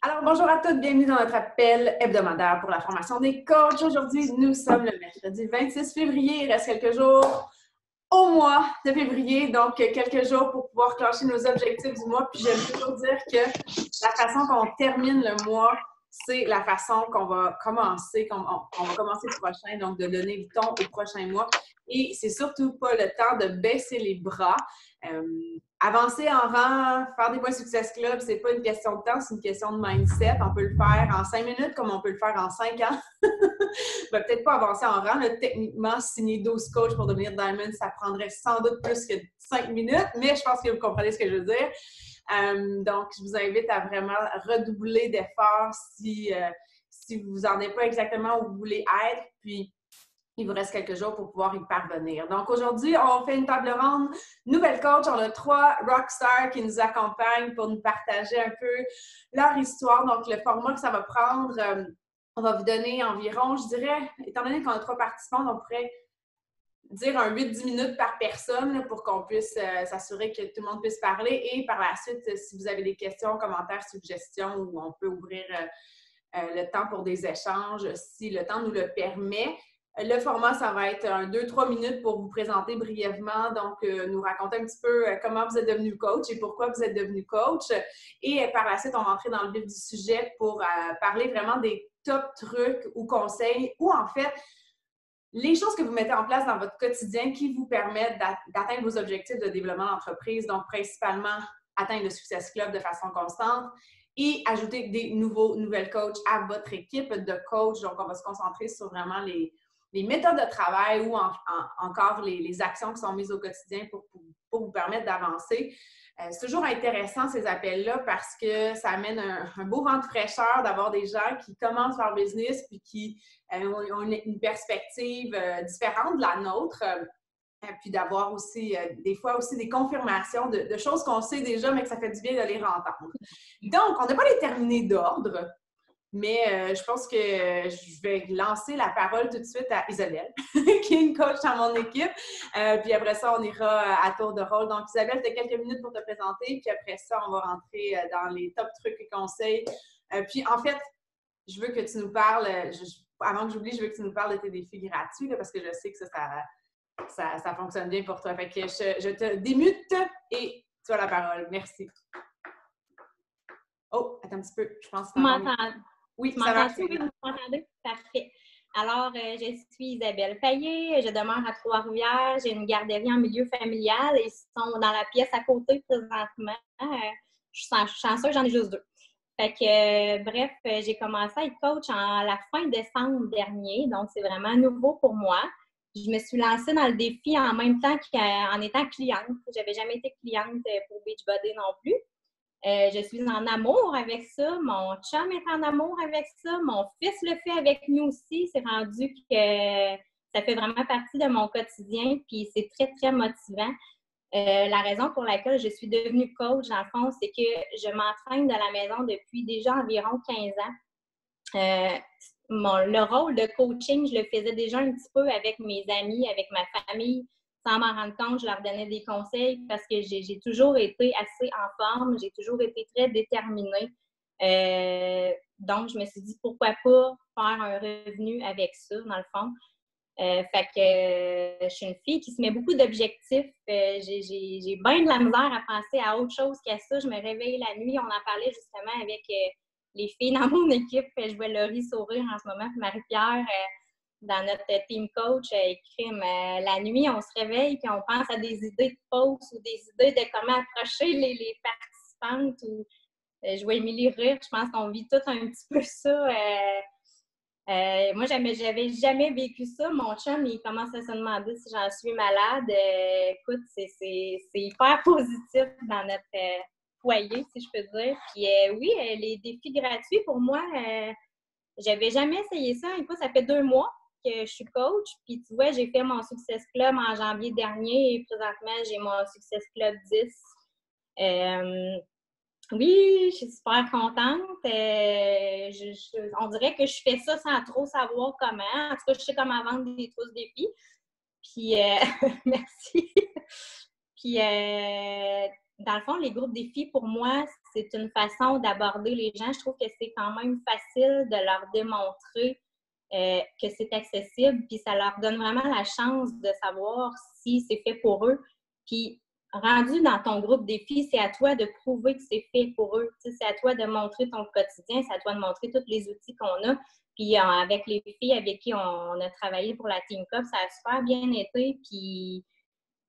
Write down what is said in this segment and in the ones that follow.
Alors, bonjour à toutes, bienvenue dans notre appel hebdomadaire pour la formation des coachs. Aujourd'hui, nous sommes le mercredi 26 février. Il reste quelques jours au mois de février, donc quelques jours pour pouvoir clencher nos objectifs du mois. Puis j'aime toujours dire que la façon qu'on termine le mois, c'est la façon qu'on va commencer, on va commencer le prochain, donc de donner le ton au prochain mois. Et c'est surtout pas le temps de baisser les bras. Avancer en rang, faire des points Success Club, c'est pas une question de temps, c'est une question de mindset. On peut le faire en 5 minutes comme on peut le faire en 5 ans. Ben, peut-être pas avancer en rang. Là, techniquement, signer 12 coachs pour devenir Diamond, ça prendrait sans doute plus que 5 minutes, mais je pense que vous comprenez ce que je veux dire. Donc, je vous invite à vraiment redoubler d'efforts si vous n'en êtes pas exactement où vous voulez être. Puis, il vous reste quelques jours pour pouvoir y parvenir. Donc, aujourd'hui, on fait une table ronde. Nouvelle coach, on a 3 rockstars qui nous accompagnent pour nous partager un peu leur histoire. Donc, le format que ça va prendre, on va vous donner environ, je dirais, étant donné qu'on a 3 participants, on pourrait dire un 8-10 minutes par personne là, pour qu'on puisse s'assurer que tout le monde puisse parler. Et par la suite, si vous avez des questions, commentaires, suggestions, on peut ouvrir le temps pour des échanges si le temps nous le permet. Le format, ça va être un 2-3 minutes pour vous présenter brièvement, donc nous raconter un petit peu comment vous êtes devenu coach et pourquoi vous êtes devenu coach. Et par la suite, on va entrer dans le vif du sujet pour parler vraiment des top trucs ou conseils ou en fait, les choses que vous mettez en place dans votre quotidien qui vous permettent d'atteindre vos objectifs de développement d'entreprise, donc principalement atteindre le Success Club de façon constante et ajouter des nouvelles coachs à votre équipe de coachs. Donc, on va se concentrer sur vraiment les méthodes de travail ou encore les actions qui sont mises au quotidien pour vous permettre d'avancer. C'est toujours intéressant ces appels-là parce que ça amène un beau vent de fraîcheur d'avoir des gens qui commencent leur business puis qui ont une perspective différente de la nôtre. Puis d'avoir aussi, des fois aussi des confirmations de choses qu'on sait déjà, mais que ça fait du bien de les entendre. Donc, on n'a pas déterminé d'ordre, mais je pense que je vais lancer la parole tout de suite à Isabelle, qui est une coach dans mon équipe. Puis après ça, on ira à tour de rôle. Donc, Isabelle, tu as quelques minutes pour te présenter. Puis après ça, on va rentrer dans les top trucs et conseils. Puis en fait, je veux que tu nous parles, avant que j'oublie, je veux que tu nous parles de tes défis gratuits, là, parce que je sais que ça fonctionne bien pour toi. Fait que je te démute et tu as la parole. Merci. Oh, attends un petit peu. Je pense que c'est encore... Oui, ça marche. Oui, vous m'entendez? Parfait. Alors, je suis Isabelle Payet, je demeure à Trois-Rivières, j'ai une garderie en milieu familial et ils sont dans la pièce à côté présentement. Je suis chanceuse, j'en ai juste 2. Fait que, bref, j'ai commencé à être coach à la fin décembre dernier, donc c'est vraiment nouveau pour moi. Je me suis lancée dans le défi en même temps qu'en étant cliente. J'avais jamais été cliente pour Beachbody non plus. Je suis en amour avec ça. Mon chum est en amour avec ça. Mon fils le fait avec nous aussi. C'est rendu que ça fait vraiment partie de mon quotidien, puis c'est très, très motivant. La raison pour laquelle je suis devenue coach, dans le fond, c'est que je m'entraîne de la maison depuis déjà environ 15 ans. Le rôle de coaching, je le faisais déjà un petit peu avec mes amis, avec ma famille. Sans m'en rendre compte, je leur donnais des conseils parce que j'ai toujours été assez en forme, j'ai toujours été très déterminée. Donc, je me suis dit, pourquoi pas faire un revenu avec ça, dans le fond. Fait que je suis une fille qui se met beaucoup d'objectifs. J'ai bien de la misère à penser à autre chose qu'à ça. Je me réveille la nuit. On en parlait justement avec les filles dans mon équipe. Je vois Laurie sourire en ce moment, puis Marie-Pierre dans notre team coach. La nuit, on se réveille et on pense à des idées de posts ou des idées de comment approcher les participantes. Je vois Émilie rire. Je pense qu'on vit tout un petit peu ça. Moi, j'avais jamais vécu ça. Mon chum, il commence à se demander si j'en suis malade. Écoute, c'est hyper positif dans notre foyer, si je peux dire. Puis oui, les défis gratuits, pour moi, j'avais jamais essayé ça. Écoute, ça fait 2 mois que je suis coach. Puis tu vois, j'ai fait mon Success Club en janvier dernier et présentement, j'ai mon Success Club 10. Oui, je suis super contente. On dirait que je fais ça sans trop savoir comment. En tout cas, je sais comment vendre des trousses d'épices. Puis, merci. Puis, dans le fond, les groupes défis, pour moi, c'est une façon d'aborder les gens. Je trouve que c'est quand même facile de leur démontrer que c'est accessible, puis ça leur donne vraiment la chance de savoir si c'est fait pour eux. Puis, rendu dans ton groupe défi, c'est à toi de prouver que c'est fait pour eux. Tu sais, c'est à toi de montrer ton quotidien, c'est à toi de montrer tous les outils qu'on a. Puis, avec les filles avec qui on a travaillé pour la Team Cup, ça a super bien été. Puis,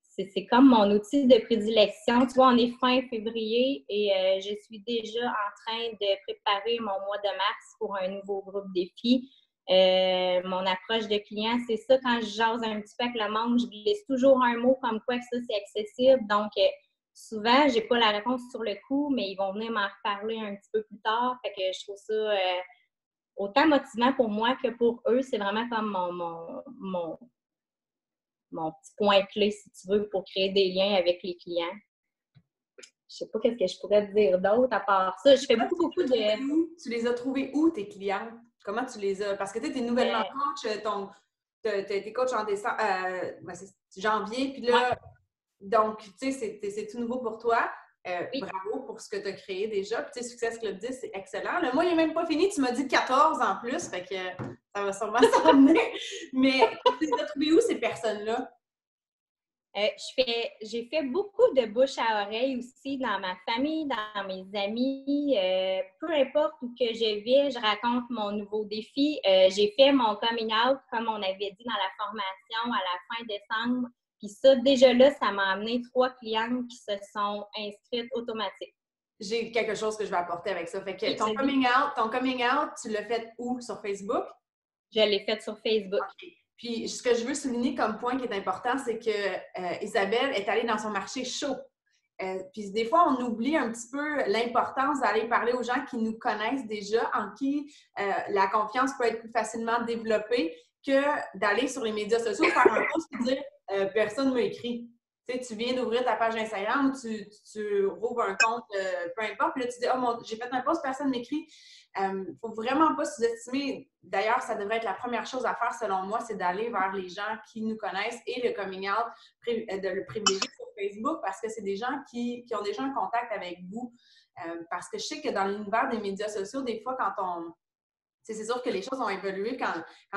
c'est comme mon outil de prédilection. Tu vois, on est fin février et je suis déjà en train de préparer mon mois de mars pour un nouveau groupe défi. Mon approche de client, c'est ça, quand je jase un petit peu avec le monde, je glisse toujours un mot comme quoi que ça, c'est accessible. Donc, souvent, j'ai pas la réponse sur le coup, mais ils vont venir m'en reparler un petit peu plus tard. Fait que je trouve ça autant motivant pour moi que pour eux. C'est vraiment comme mon petit point clé, si tu veux, pour créer des liens avec les clients. Je sais pas qu'est-ce que je pourrais te dire d'autre à part ça. Je fais beaucoup de... Tu les as trouvés où, tes clients? Comment tu les as? Parce que tu es nouvellement coach, tu as été coach en décembre, c'est janvier, puis là, ouais. Donc, tu sais, c'est tout nouveau pour toi. Oui. Bravo pour ce que tu as créé déjà. Puis, tu sais, Success Club 10, c'est excellent. Le mois, il n'est même pas fini. Tu m'as dit 14 en plus, fait que ça va sûrement s'en venir. Mais tu les as trouvés où, ces personnes-là? J'ai fait beaucoup de bouche à oreille aussi dans ma famille, dans mes amis. Peu importe où que je vais, je raconte mon nouveau défi. J'ai fait mon coming out, comme on avait dit dans la formation, à la fin décembre. Puis ça, déjà là, ça m'a amené 3 clientes qui se sont inscrites automatiques. J'ai quelque chose que je vais apporter avec ça. Fait que ton coming out, tu l'as fait où? Sur Facebook? Je l'ai fait sur Facebook. Okay. Puis, ce que je veux souligner comme point qui est important, c'est que Isabelle est allée dans son marché chaud. Puis, des fois, on oublie un petit peu l'importance d'aller parler aux gens qui nous connaissent déjà, en qui la confiance peut être plus facilement développée que d'aller sur les médias sociaux, faire un post et dire personne ne m'a écrit. Tu sais, tu viens d'ouvrir ta page Instagram ou tu rouvres un compte, peu importe, puis là, tu dis oh, j'ai fait un post, personne ne m'écrit. Il ne faut vraiment pas sous-estimer. D'ailleurs, ça devrait être la première chose à faire, selon moi, c'est d'aller vers les gens qui nous connaissent et le coming out, de le privilégier sur Facebook parce que c'est des gens qui ont déjà un contact avec vous. Parce que je sais que dans l'univers des médias sociaux, des fois, quand on... C'est sûr que les choses ont évolué. Quand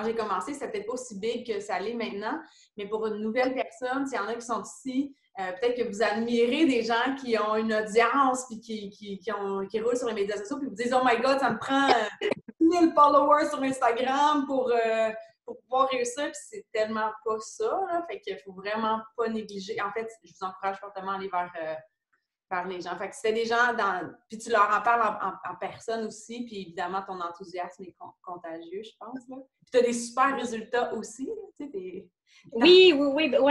j'ai commencé, c'était peut-être pas aussi big que ça l'est maintenant. Mais pour une nouvelle personne, s'il y en a qui sont ici, peut-être que vous admirez des gens qui ont une audience puis qui roulent sur les médias sociaux puis vous disent « Oh my God, ça me prend 1000 followers sur Instagram pour pouvoir réussir. » Puis c'est tellement pas ça. Là. Fait qu'il faut vraiment pas négliger. En fait, je vous encourage fortement à aller vers les gens. Fait que c'était des gens puis tu leur en parles en personne aussi, puis évidemment, ton enthousiasme est contagieux, je pense. Là. Puis tu as des super résultats aussi. Là, tu sais, oui,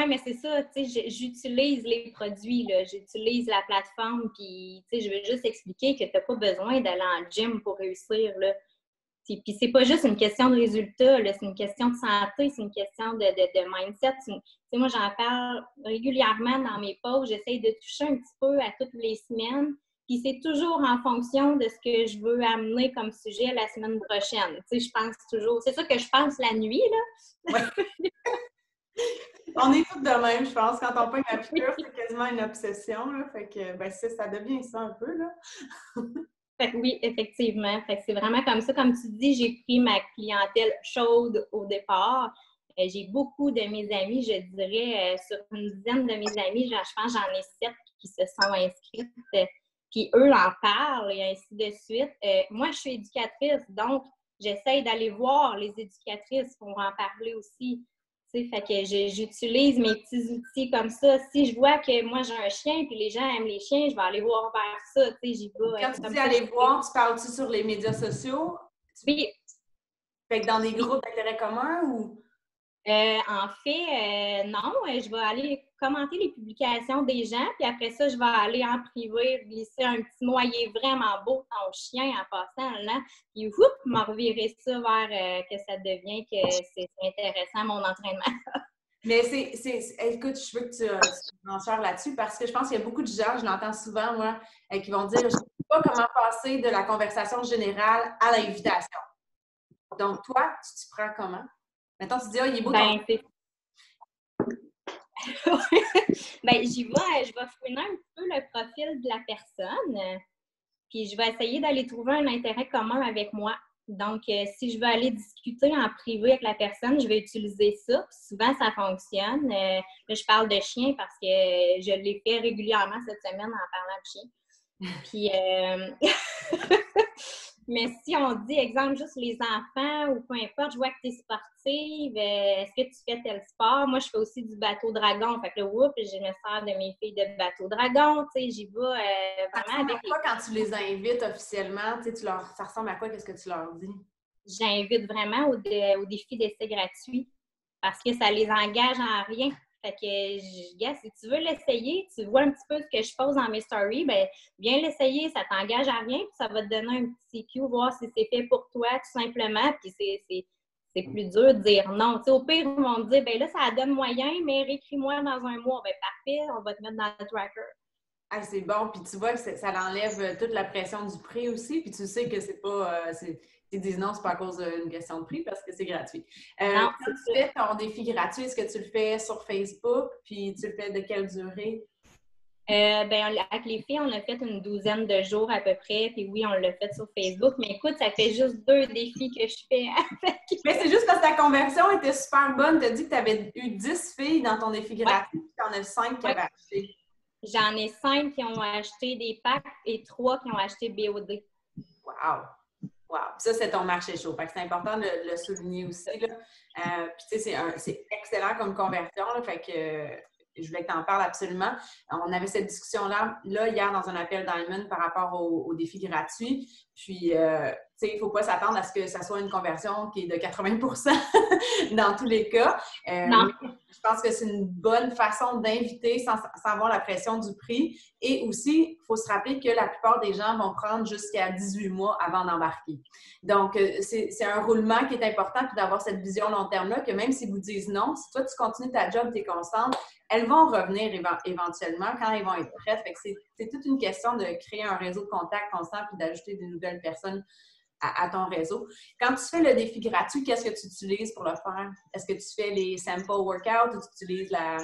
mais c'est ça, tu sais, j'utilise les produits, là, j'utilise la plateforme, puis, tu sais, je veux juste expliquer que tu n'as pas besoin d'aller en gym pour réussir, là. Puis c'est pas juste une question de résultat, là, c'est une question de santé, c'est une question de mindset. Tu sais, moi, j'en parle régulièrement dans mes posts, j'essaye de toucher un petit peu à toutes les semaines, puis c'est toujours en fonction de ce que je veux amener comme sujet la semaine prochaine. Tu sais, je pense toujours, c'est ça que je pense la nuit, là. Ouais. On est toutes de même, je pense. Quand on pogne la piqûre, c'est quasiment une obsession. Là. Fait que, ben, ça devient ça un peu, là. Fait que oui, effectivement. Fait que c'est vraiment comme ça. Comme tu dis, j'ai pris ma clientèle chaude au départ. J'ai beaucoup de mes amis, je dirais, sur une dizaine de mes amis, je pense j'en ai 7 qui se sont inscrites. Puis eux en parlent et ainsi de suite. Moi, je suis éducatrice, donc j'essaye d'aller voir les éducatrices pour en parler aussi. T'sais, fait que j'utilise mes petits outils comme ça. Si je vois que moi, j'ai un chien et les gens aiment les chiens, je vais aller voir vers ça. J'y vais. Quand tu dis aller voir, tu parles-tu sur les médias sociaux? Oui. Fait que dans des groupes d'intérêt commun ou... En fait, non. Je vais aller commenter les publications des gens, puis après ça, je vais aller en privé glisser un petit mot. Il est vraiment beau, ton chien, en passant, là. Puis, m'en revirer ça vers que ça devient que c'est intéressant, mon entraînement. Mais écoute, je veux que tu m'enchères là-dessus parce que je pense qu'il y a beaucoup de gens, je l'entends souvent, moi, qui vont dire « Je ne sais pas comment passer de la conversation générale à l'invitation. » Donc, toi, tu t'y prends comment? Mettons, tu dis « Ah, il est beau ton... » Ben, je vais fouiner un peu le profil de la personne, puis je vais essayer d'aller trouver un intérêt commun avec moi. Donc, si je veux aller discuter en privé avec la personne, je vais utiliser ça. Puis souvent, ça fonctionne. Là, je parle de chien parce que je l'ai fait régulièrement cette semaine en parlant de chien. Puis, mais si on dit, exemple, juste les enfants ou peu importe, je vois que tu es sportive, est-ce que tu fais tel sport? Moi, je fais aussi du bateau dragon. Fait que là, je me sers de mes filles de bateau dragon. Tu sais, j'y vais vraiment avec quoi quand tu les invites officiellement? Ça ressemble à quoi? Qu'est-ce que tu leur dis? J'invite vraiment au défi d'essai gratuit parce que ça les engage en rien. Fait que, si tu veux l'essayer, tu vois un petit peu ce que je pose dans mes stories, ben viens l'essayer, ça t'engage à rien, puis ça va te donner un petit cue, voir si c'est fait pour toi, tout simplement, puis c'est plus dur de dire non. Tu sais, au pire, ils vont me dire, ben là, ça donne moyen, mais réécris-moi dans un mois. Ben parfait, on va te mettre dans le tracker. Ah, c'est bon, puis tu vois que ça l'enlève toute la pression du prix aussi, puis tu sais que c'est pas... ils disent non, c'est pas à cause d'une question de prix parce que c'est gratuit. Non, quand tu fais ton défi gratuit, est-ce que tu le fais sur Facebook, puis tu le fais de quelle durée? Ben, avec les filles, on a fait une 12aine de jours à peu près, puis oui, on l'a fait sur Facebook, mais écoute, ça fait juste 2 défis que je fais avec. Mais c'est juste parce que ta conversion était super bonne. Tu as dit que tu avais eu 10 filles dans ton défi gratuit, puis tu en as 5 qui avaient acheté. J'en ai 5 qui ont acheté des packs et 3 qui ont acheté BOD. Wow! Wow! Ça, c'est ton marché chaud. Fait que c'est important de le souligner aussi. Là. Puis, tu sais, c'est excellent comme conversion. Là, fait que je voulais que tu en parles absolument. On avait cette discussion-là hier dans un appel Diamond par rapport au défi gratuit. Puis, tu sais, il ne faut pas s'attendre à ce que ça soit une conversion qui est de 80% dans tous les cas. Non. Je pense que c'est une bonne façon d'inviter sans avoir la pression du prix. Et aussi, il faut se rappeler que la plupart des gens vont prendre jusqu'à 18 mois avant d'embarquer. Donc, c'est un roulement qui est important, puis d'avoir cette vision long terme-là, que même si vous disent non, si toi, tu continues ta job, tu es constante, elles vont revenir éventuellement quand elles vont être prêtes. Fait que c'est toute une question de créer un réseau de contacts constant puis d'ajouter de nouvelles personnes à ton réseau. Quand tu fais le défi gratuit, qu'est-ce que tu utilises pour le faire? Est-ce que tu fais les sample workouts ou tu utilises la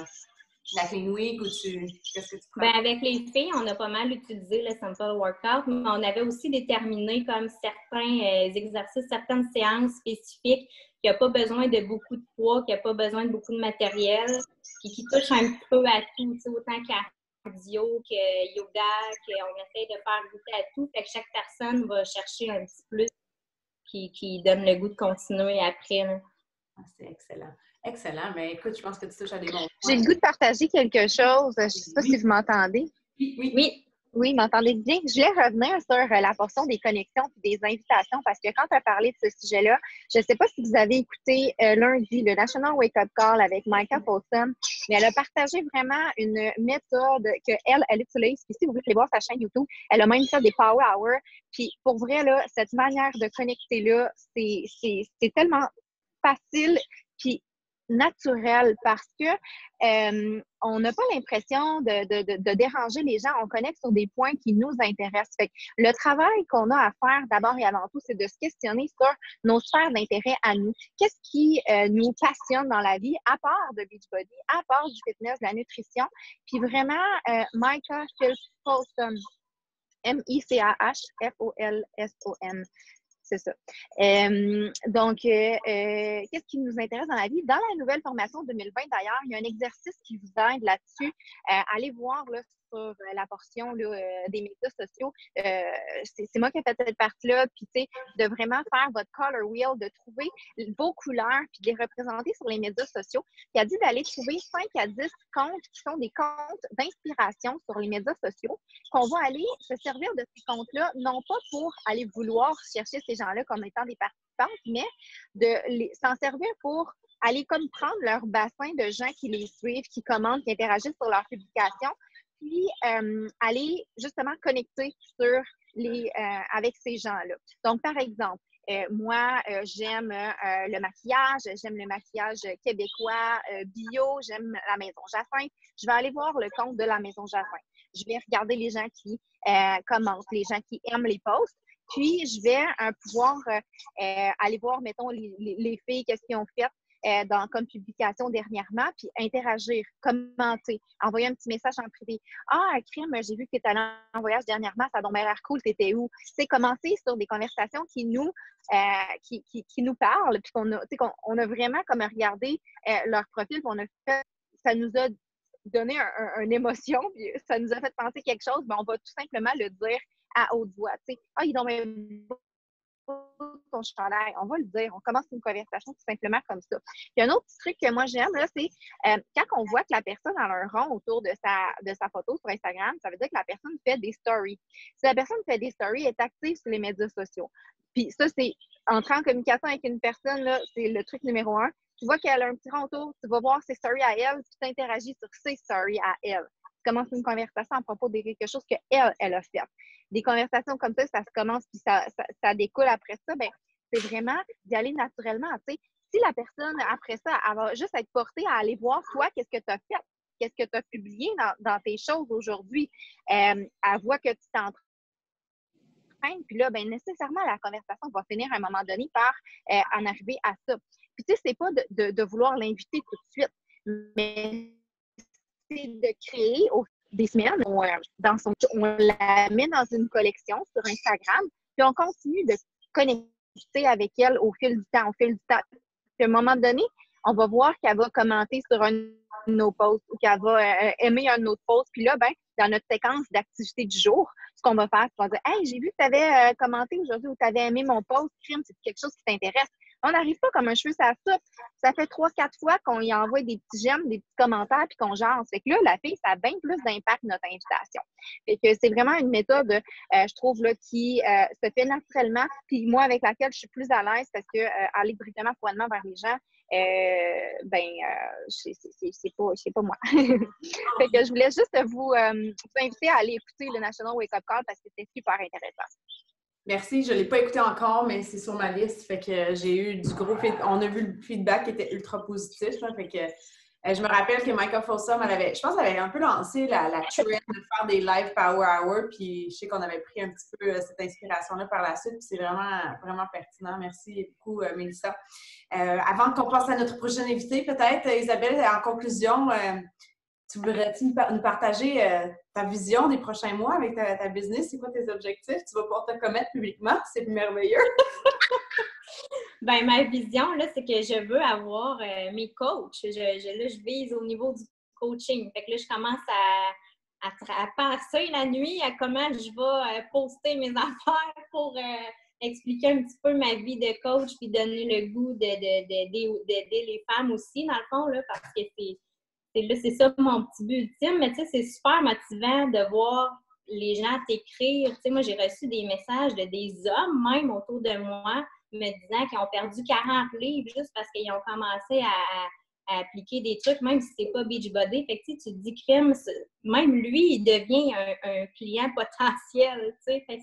Clean Week ou qu'est-ce que tu prends? Ben, avec les filles, on a pas mal utilisé le sample workout, mais on avait aussi déterminé comme certains exercices, certaines séances spécifiques qui n'ont pas besoin de beaucoup de poids, qui n'ont pas besoin de beaucoup de matériel, et qui touchent un petit peu à tout, autant cardio que yoga, qu'on essaie de faire goûter à tout. Fait que chaque personne va chercher un petit plus qui donne le goût de continuer après. Là. Ah, c'est excellent. Excellent. Mais écoute, je pense que tu touches à des bons points. J'ai le goût de partager quelque chose. Je ne sais pas si vous m'entendez. Oui. Oui, m'entendez bien. Je voulais revenir sur la portion des connexions et des invitations parce que quand tu as parlé de ce sujet-là, je ne sais pas si vous avez écouté lundi le National Wake Up Call avec Micah Folsom, mais elle a partagé vraiment une méthode qu'elle utilise. Puis si vous voulez voir sa chaîne YouTube, elle a même fait des Power Hours. Puis pour vrai, là, cette manière de connecter-là, c'est tellement facile puis naturel parce que on n'a pas l'impression de déranger les gens. On connecte sur des points qui nous intéressent. Fait que le travail qu'on a à faire d'abord et avant tout, c'est de se questionner sur nos sphères d'intérêt à nous. Qu'est-ce qui nous passionne dans la vie, à part de Beachbody, à part du fitness, de la nutrition. Puis vraiment, Micah Folsom, M-I-C-A-H-F-O-L-S-O-M. C'est ça. Donc, qu'est-ce qui nous intéresse dans la vie? Dans la nouvelle formation 2020, d'ailleurs, il y a un exercice qui vous aide là-dessus. Allez voir là, sur la portion là, des médias sociaux. C'est moi qui ai fait cette partie-là. Puis, tu sais, de vraiment faire votre color wheel, de trouver vos couleurs, puis de les représenter sur les médias sociaux. Il a dit d'aller trouver 5 à 10 comptes qui sont des comptes d'inspiration sur les médias sociaux, qu'on va aller se servir de ces comptes-là, non pas pour aller vouloir chercher ces gens-là comme étant des participantes, mais de s'en servir pour aller comme prendre leur bassin de gens qui les suivent, qui commentent, qui interagissent sur leurs publications, puis aller justement connecter avec ces gens-là. Donc, par exemple, moi, j'aime le maquillage québécois, bio, j'aime la Maison Jacinthe. Je vais aller voir le compte de la Maison Jacinthe. Je vais regarder les gens qui commentent, les gens qui aiment les posts. Puis, je vais pouvoir aller voir, mettons, les filles, qu'est-ce qu'ils ont fait comme publication dernièrement, puis interagir, commenter, envoyer un petit message en privé. Ah, crime, j'ai vu que tu étais allé en voyage dernièrement, ça a donc l'air cool, t'étais où? C'est commencer sur des conversations qui nous parlent, puis qu'on a vraiment comme regardé leur profil, puis on a fait, ça nous a donné une émotion, puis ça nous a fait penser quelque chose, mais on va tout simplement le dire à haute voix. Ah, il est donc ton chandail, on va le dire, on commence une conversation tout simplement comme ça. Puis un autre petit truc que moi j'aime, là, c'est quand on voit que la personne a un rond autour de sa photo sur Instagram, ça veut dire que la personne fait des stories. Si la personne fait des stories, elle est active sur les médias sociaux. Puis ça, c'est entrer en communication avec une personne, là, c'est le truc numéro 1. Tu vois qu'elle a un petit rond autour, tu vas voir ses stories à elle, puis tu interagis sur ses stories à elle. Tu commences une conversation à propos de quelque chose qu'elle a fait. Des conversations comme ça se commence, puis ça découle après ça, ben c'est vraiment d'y aller naturellement. T'sais. Si la personne, après ça, elle va juste être portée à aller voir, toi, qu'est-ce que tu as fait, qu'est-ce que tu as publié dans tes choses aujourd'hui, elle voit que tu t'entraînes, puis là, ben nécessairement, la conversation va finir à un moment donné par en arriver à ça. Puis tu sais, c'est pas de vouloir l'inviter tout de suite, mais c'est de créer des semaines, on la met dans une collection sur Instagram, puis on continue de connecter avec elle au fil du temps, Puis à un moment donné, on va voir qu'elle va commenter sur un de nos posts ou qu'elle va aimer un autre post. Puis là, ben, dans notre séquence d'activités du jour, ce qu'on va faire, c'est qu'on va dire « Hey, j'ai vu que tu avais commenté aujourd'hui ou tu avais aimé mon post, crime, c'est quelque chose qui t'intéresse. » On n'arrive pas comme un cheveu sur la soupe. Ça fait 3-4 fois qu'on y envoie des petits j'aime, des petits commentaires, puis qu'on jase. Fait que là, la fille, ça a bien plus d'impact notre invitation. Fait que c'est vraiment une méthode, je trouve, là, qui se fait naturellement, puis moi, avec laquelle je suis plus à l'aise parce que aller directement froidement vers les gens, c'est pas moi. Fait que je voulais juste vous inviter à aller écouter le National Wake Up Call parce que c'est super intéressant. Merci, je ne l'ai pas écouté encore, mais c'est sur ma liste. Fait que j'ai eu du gros feedback. On a vu le feedback qui était ultra positif. Là, fait que je me rappelle que Michael Folsom, je pense qu'elle avait un peu lancé la trend de faire des live Power Hour. Puis je sais qu'on avait pris un petit peu cette inspiration-là par la suite. Puis c'est vraiment, vraiment pertinent. Merci beaucoup, Mélissa. Avant qu'on passe à notre prochaine invitée, peut-être, Isabelle, en conclusion, tu voudrais-tu nous partager ta vision des prochains mois avec ta business? C'est quoi tes objectifs? Tu vas pouvoir te commettre publiquement? C'est merveilleux! Ben ma vision, là, c'est que je veux avoir mes coachs. Je vise au niveau du coaching. Fait que là, je commence à penser la nuit à comment je vais poster mes affaires pour expliquer un petit peu ma vie de coach puis donner le goût d'aider les femmes aussi, dans le fond, là, parce que c'est ça mon petit but ultime, mais tu sais, c'est super motivant de voir les gens t'écrire. Tu sais, moi, j'ai reçu des messages de des hommes, même autour de moi, me disant qu'ils ont perdu 40 livres juste parce qu'ils ont commencé à appliquer des trucs, même si c'est pas Beachbody. Fait que tu te dis, crème, même lui, il devient un client potentiel, tu sais. Fait que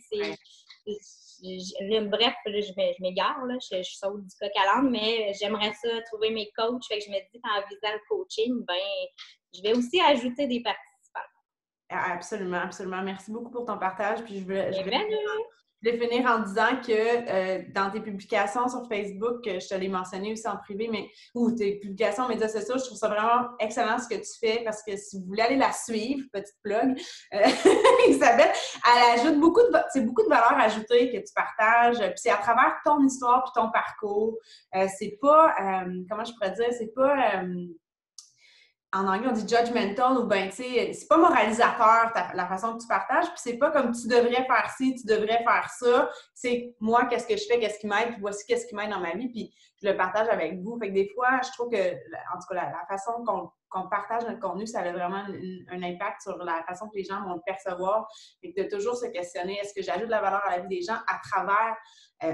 bref, là, je m'égare, là, je saute du coq à l'âne, mais j'aimerais ça trouver mes coachs. Fait que je me dis qu'en visant le coaching, ben, je vais aussi ajouter des participants. Absolument, absolument. Merci beaucoup pour ton partage. Puis je vais finir en disant que dans tes publications sur Facebook, je te l'ai mentionné aussi en privé, ou tes publications médias sociaux, je trouve ça vraiment excellent ce que tu fais parce que si vous voulez aller la suivre, petite plug, Isabelle, elle ajoute beaucoup de valeur ajoutée que tu partages. Puis c'est à travers ton histoire puis ton parcours. C'est pas, comment je pourrais dire, c'est pas... en anglais, on dit judgmental ou bien, tu sais, c'est pas moralisateur la façon que tu partages, puis c'est pas comme tu devrais faire ci, tu devrais faire ça. C'est moi, qu'est-ce que je fais, qu'est-ce qui m'aide, puis voici qu'est-ce qui m'aide dans ma vie, puis je le partage avec vous. Fait que des fois, je trouve que, en tout cas, la façon qu'on partage notre contenu, ça a vraiment un impact sur la façon que les gens vont le percevoir. Et de toujours se questionner, est-ce que j'ajoute de la valeur à la vie des gens à travers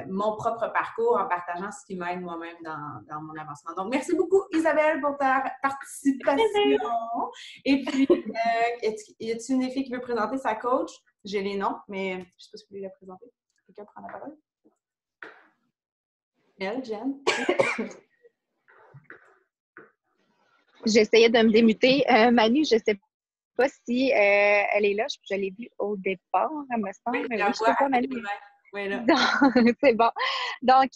mon propre parcours en partageant ce qui m'aide moi-même dans mon avancement. Donc, merci beaucoup, Isabelle, pour ta participation. Et puis, y a-t-il une des filles qui veut présenter sa coach? J'ai les noms, mais je ne sais pas si vous voulez la présenter. Quelqu'un prend la parole? Elle, Jen? J'essayais de me démuter. Manu, je ne sais pas si elle est là. Je l'ai vue au départ, elle me semble. Oui, je ne sais pas, Manu. Oui, là. C'est bon. Donc,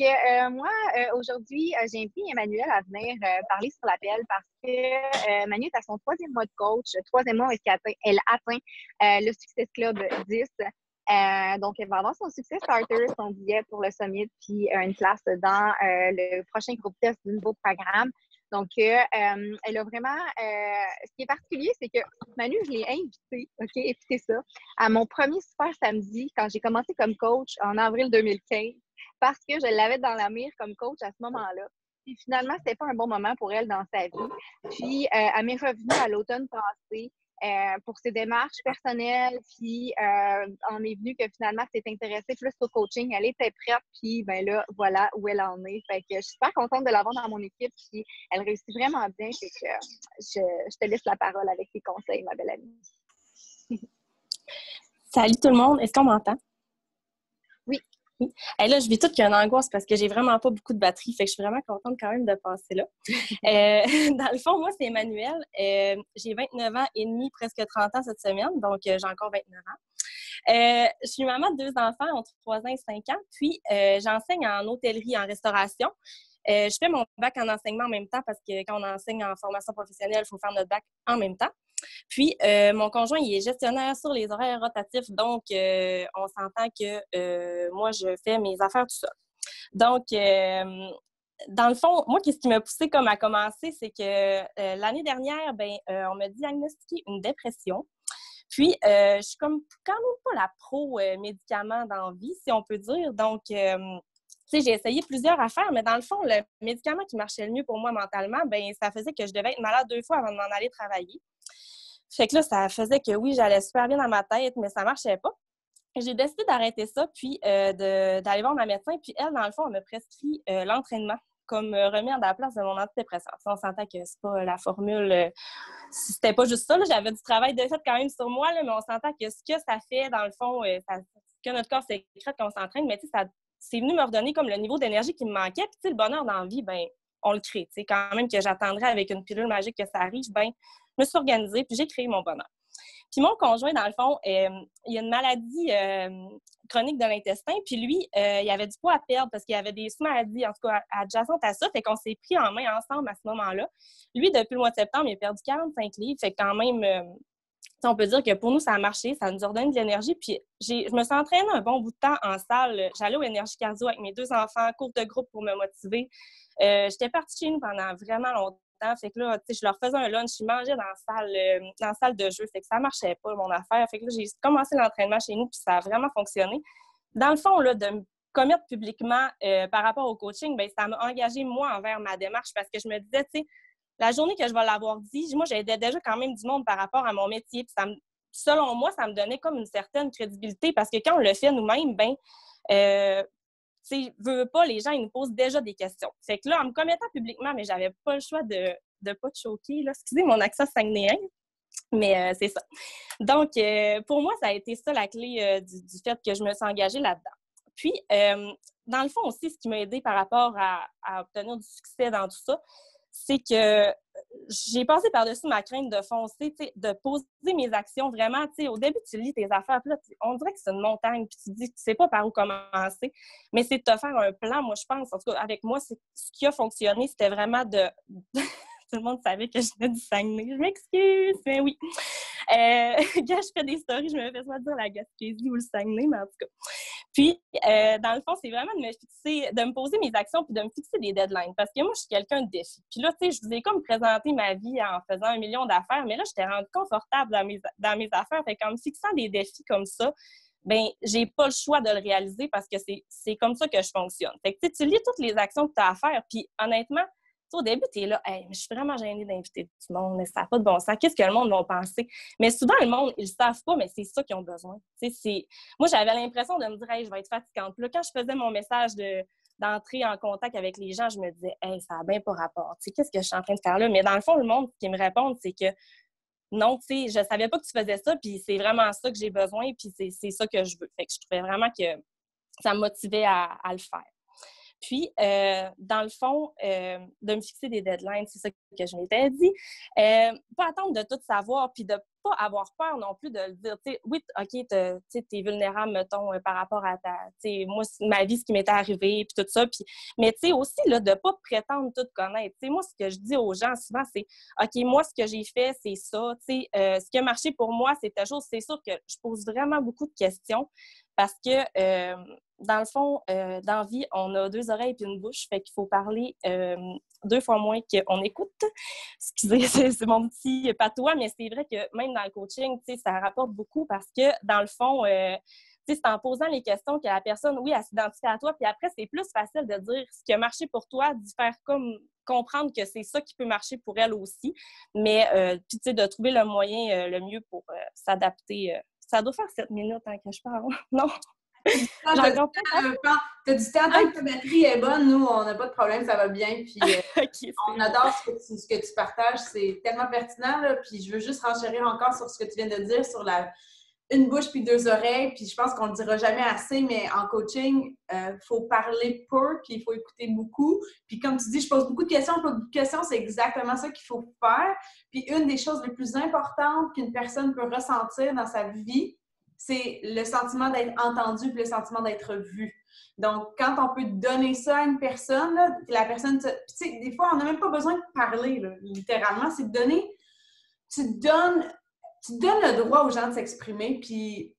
moi, aujourd'hui, j'ai invité Emmanuelle à venir parler sur l'appel parce que Manu est à son 3e mois de coach. 3e mois où elle atteint le Success Club 10. Donc, elle va avoir son Success Starter, son billet pour le Summit, puis une place dans le prochain groupe test du nouveau programme. Donc, elle a vraiment... ce qui est particulier, c'est que Manu, je l'ai invitée, OK, écoutez ça, à mon premier super samedi, quand j'ai commencé comme coach en avril 2015, parce que je l'avais dans la mire comme coach à ce moment-là. Puis finalement, c'était pas un bon moment pour elle dans sa vie. Puis, elle m'est revenue à l'automne passé pour ses démarches personnelles, puis on est venu que finalement, elle s'est intéressée plus au coaching. Elle était prête, puis ben là, voilà où elle en est. Fait que je suis super contente de l'avoir dans mon équipe, puis elle réussit vraiment bien. Fait que je te laisse la parole avec tes conseils, ma belle amie. Salut tout le monde, est-ce qu'on m'entend? Oui. Oui. Et là, je vis toute qu'une angoisse parce que j'ai vraiment pas beaucoup de batterie, fait que je suis vraiment contente quand même de passer là. Dans le fond, moi, c'est Emmanuelle. J'ai 29 ans et demi, presque 30 ans cette semaine, donc j'ai encore 29 ans. Je suis maman de 2 enfants entre 3 ans et 5 ans, puis j'enseigne en hôtellerie, en restauration. Je fais mon bac en enseignement en même temps parce que quand on enseigne en formation professionnelle, il faut faire notre bac en même temps. Puis, mon conjoint, il est gestionnaire sur les horaires rotatifs, donc on s'entend que moi, je fais mes affaires tout seul. Donc, dans le fond, moi, qu'est-ce qui m'a poussée comme à commencer, c'est que l'année dernière, on m'a diagnostiqué une dépression. Puis, je suis comme quand même pas la pro médicament dans la vie, si on peut dire. Donc, tu sais, j'ai essayé plusieurs affaires, mais dans le fond, le médicament qui marchait le mieux pour moi mentalement, ça faisait que je devais être malade 2 fois avant de m'en aller travailler. Fait que là, ça faisait que oui, j'allais super bien dans ma tête, mais ça marchait pas. J'ai décidé d'arrêter ça, puis d'aller voir ma médecin. Puis elle, dans le fond, elle me prescrit l'entraînement comme remède à la place de mon antidépresseur. On s'entend que c'est pas la formule... c'était pas juste ça, là. J'avais du travail de fait quand même sur moi, là, mais on s'entend que ce que ça fait, dans le fond, que notre corps sécrète quand on s'entraîne, mais tu sais, c'est venu me redonner comme le niveau d'énergie qui me manquait. Puis tu sais, le bonheur dans la vie, on le crée. Tu sais, quand même que j'attendrais avec une pilule magique que ça arrive, je me suis organisée, puis j'ai créé mon bonheur. Puis mon conjoint, dans le fond, il a une maladie chronique de l'intestin, puis lui, il avait du poids à perdre parce qu'il avait des sous-maladies, en tout cas, adjacentes à ça, fait qu'on s'est pris en main ensemble à ce moment-là. Lui, depuis le mois de septembre, il a perdu 45 livres, fait quand même, on peut dire que pour nous, ça a marché, ça nous ordonne de l'énergie, puis je me suis entraînée un bon bout de temps en salle. J'allais au Énergie Cardio avec mes 2 enfants, cours de groupe pour me motiver. J'étais partie chez nous pendant vraiment longtemps. Fait que là, tu sais, je leur faisais un lunch, je mangeais dans la salle de jeu. Fait que ça marchait pas, mon affaire. Fait que là, j'ai commencé l'entraînement chez nous, puis ça a vraiment fonctionné. Dans le fond, là, de me commettre publiquement par rapport au coaching, ça m'a engagée, moi, envers ma démarche parce que je me disais, tu sais, la journée que je vais l'avoir dit, moi, j'aidais déjà quand même du monde par rapport à mon métier. Puis selon moi, ça me donnait comme une certaine crédibilité parce que quand on le fait nous-mêmes, tu sais, veux pas, les gens, ils nous posent déjà des questions. Fait que là, en me commettant publiquement, mais j'avais pas le choix de pas te choquer, là. Excusez mon accent saguenéen, mais c'est ça. Donc, pour moi, ça a été ça la clé du fait que je me suis engagée là-dedans. Puis, dans le fond aussi, ce qui m'a aidée par rapport à obtenir du succès dans tout ça, c'est que j'ai passé par-dessus ma crainte de foncer, de poser mes actions vraiment. Au début, tu lis tes affaires, puis là, on dirait que c'est une montagne, puis tu te dis que tu sais pas par où commencer. Mais c'est de te faire un plan, moi, je pense. En tout cas, avec moi, ce qui a fonctionné, c'était vraiment de... Tout le monde savait que je venais du Saguenay. Je m'excuse, mais oui. Quand je fais des stories, je me fais soit dire la Gaspésie ou le Saguenay, mais en tout cas. Puis, dans le fond, c'est vraiment de me poser mes actions puis de me fixer des deadlines. Parce que moi, je suis quelqu'un de défi. Puis là, tu sais, je vous ai comme présenté ma vie en faisant 1 million d'affaires, mais là, j'étais rendue confortable dans mes affaires. Fait qu'en me fixant des défis comme ça, j'ai pas le choix de le réaliser parce que c'est comme ça que je fonctionne. Fait que tu lis toutes les actions que tu as à faire, puis honnêtement, au début, tu es là, hey, mais je suis vraiment gênée d'inviter du monde, mais ça n'a pas de bon sens. Qu'est-ce que le monde va penser? Mais souvent, le monde, ils ne savent pas, mais c'est ça qu'ils ont besoin. Moi, j'avais l'impression de me dire, hey, je vais être fatigante. Puis là, quand je faisais mon message d'entrer en contact avec les gens, je me disais, hey, ça n'a bien pas rapport. Qu'est-ce que je suis en train de faire là? Mais dans le fond, le monde qui me répond, c'est que non, tu sais, je savais pas que tu faisais ça, puis c'est vraiment ça que j'ai besoin, puis c'est ça que je veux. Fait que je trouvais vraiment que ça me motivait à le faire. Puis, dans le fond, de me fixer des deadlines, c'est ça que je m'étais dit. Pas attendre de tout savoir, puis de pas avoir peur non plus de le dire. T'sais, oui, OK, t'es vulnérable, mettons, par rapport à moi, ma vie, ce qui m'était arrivé, puis tout ça. Puis, mais tu sais, aussi, là, de pas prétendre tout connaître. T'sais, moi, ce que je dis aux gens souvent, c'est OK, moi, ce que j'ai fait, c'est ça. Ce qui a marché pour moi, c'est telle chose. C'est sûr que je pose vraiment beaucoup de questions parce que, dans le fond, dans la vie, on a 2 oreilles et une bouche. Fait qu'il faut parler 2 fois moins qu'on écoute. Excusez, c'est mon petit patois, mais c'est vrai que même dans le coaching, ça rapporte beaucoup parce que, dans le fond, c'est en posant les questions que la personne, oui, elle s'identifie à toi, puis après, c'est plus facile de dire ce qui a marché pour toi, d'y faire comme comprendre que c'est ça qui peut marcher pour elle aussi, mais puis, tu sais, de trouver le moyen le mieux pour s'adapter. Ça doit faire 7 minutes que je parle, non? T'as du temps tant que ta batterie est bonne, nous, on n'a pas de problème, ça va bien. Puis okay, on adore ce que tu partages, c'est tellement pertinent. Là, puis je veux juste renchérir encore sur ce que tu viens de dire sur une bouche puis 2 oreilles. Puis je pense qu'on le dira jamais assez, mais en coaching, il faut parler peu, puis il faut écouter beaucoup. Puis comme tu dis, je pose beaucoup de questions. Beaucoup de questions, c'est exactement ça qu'il faut faire. Puis une des choses les plus importantes qu'une personne peut ressentir dans sa vie, c'est le sentiment d'être entendu et le sentiment d'être vu. Donc, quand on peut donner ça à une personne, là, la personne, tu sais, des fois, on n'a même pas besoin de parler, là, littéralement, c'est de donner, tu donnes le droit aux gens de s'exprimer, puis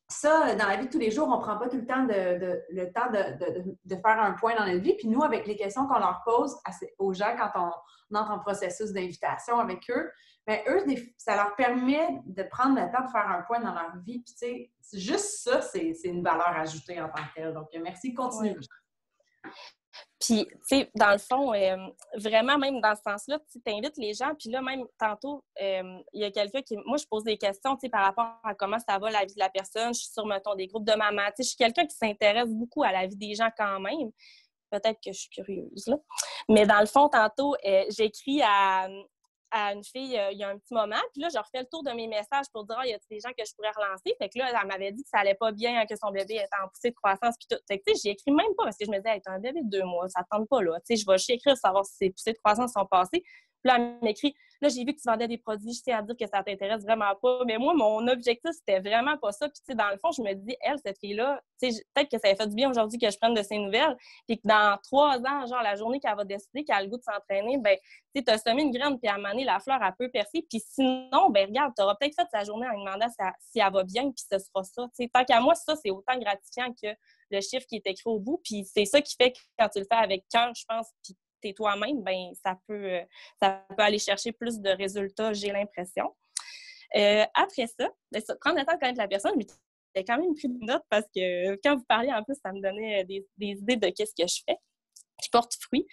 ça, dans la vie de tous les jours, on ne prend pas tout le temps de faire un point dans notre vie. Puis nous, avec les questions qu'on leur pose aux gens quand on entre en processus d'invitation avec eux, bien, eux, ça leur permet de prendre le temps de faire un point dans leur vie. Puis, tu sais, juste ça, c'est une valeur ajoutée en tant que telle. Donc, merci, continue. Ouais. Puis, tu sais, dans le fond, vraiment, même dans ce sens-là, tu invites les gens. Puis là, même tantôt, il y a quelqu'un qui... Moi, je pose des questions, tu sais, par rapport à comment ça va, la vie de la personne. Je suis sur, mettons, des groupes de mamans. Tu sais, je suis quelqu'un qui s'intéresse beaucoup à la vie des gens quand même. Peut-être que je suis curieuse, là. Mais dans le fond, tantôt, j'écris à une fille il y a un petit moment. Puis là, je refais le tour de mes messages pour dire, y a des gens que je pourrais relancer? Fait que là, elle m'avait dit que ça allait pas bien, que son bébé était en poussée de croissance. Puis tout. Fait que, tu sais, j'y écris même pas parce que je me disais, t'as un bébé de 2 mois, ça tente pas, là. Tu sais, je vais juste écrire, savoir si ses poussées de croissance sont passées. Puis là, elle m'écrit, là, j'ai vu que tu vendais des produits, je tiens à dire que ça t'intéresse vraiment pas. Mais moi, mon objectif, c'était vraiment pas ça. Puis, tu sais, dans le fond, je me dis, elle, cette fille-là, tu sais, peut-être que ça a fait du bien aujourd'hui que je prenne de ses nouvelles. Puis que dans 3 ans, genre, la journée qu'elle va décider qu'elle a le goût de s'entraîner, ben, tu sais, t'as semé une graine, puis à un moment donné, la fleur, elle peut percer. Puis sinon, ben, regarde, t'auras peut-être fait sa journée en lui demandant si elle va bien, puis ce sera ça. Tu sais, tant qu'à moi, ça, c'est autant gratifiant que le chiffre qui est écrit au bout. Puis c'est ça qui fait que quand tu le fais avec cœur, je pense, puis t'es toi-même, ben ça peut aller chercher plus de résultats, j'ai l'impression. Après ça, ben, prendre le temps de connaître la personne, mais j'ai quand même pris des notes parce que quand vous parliez, en plus, ça me donnait des idées de qu'est-ce que je fais qui porte fruit,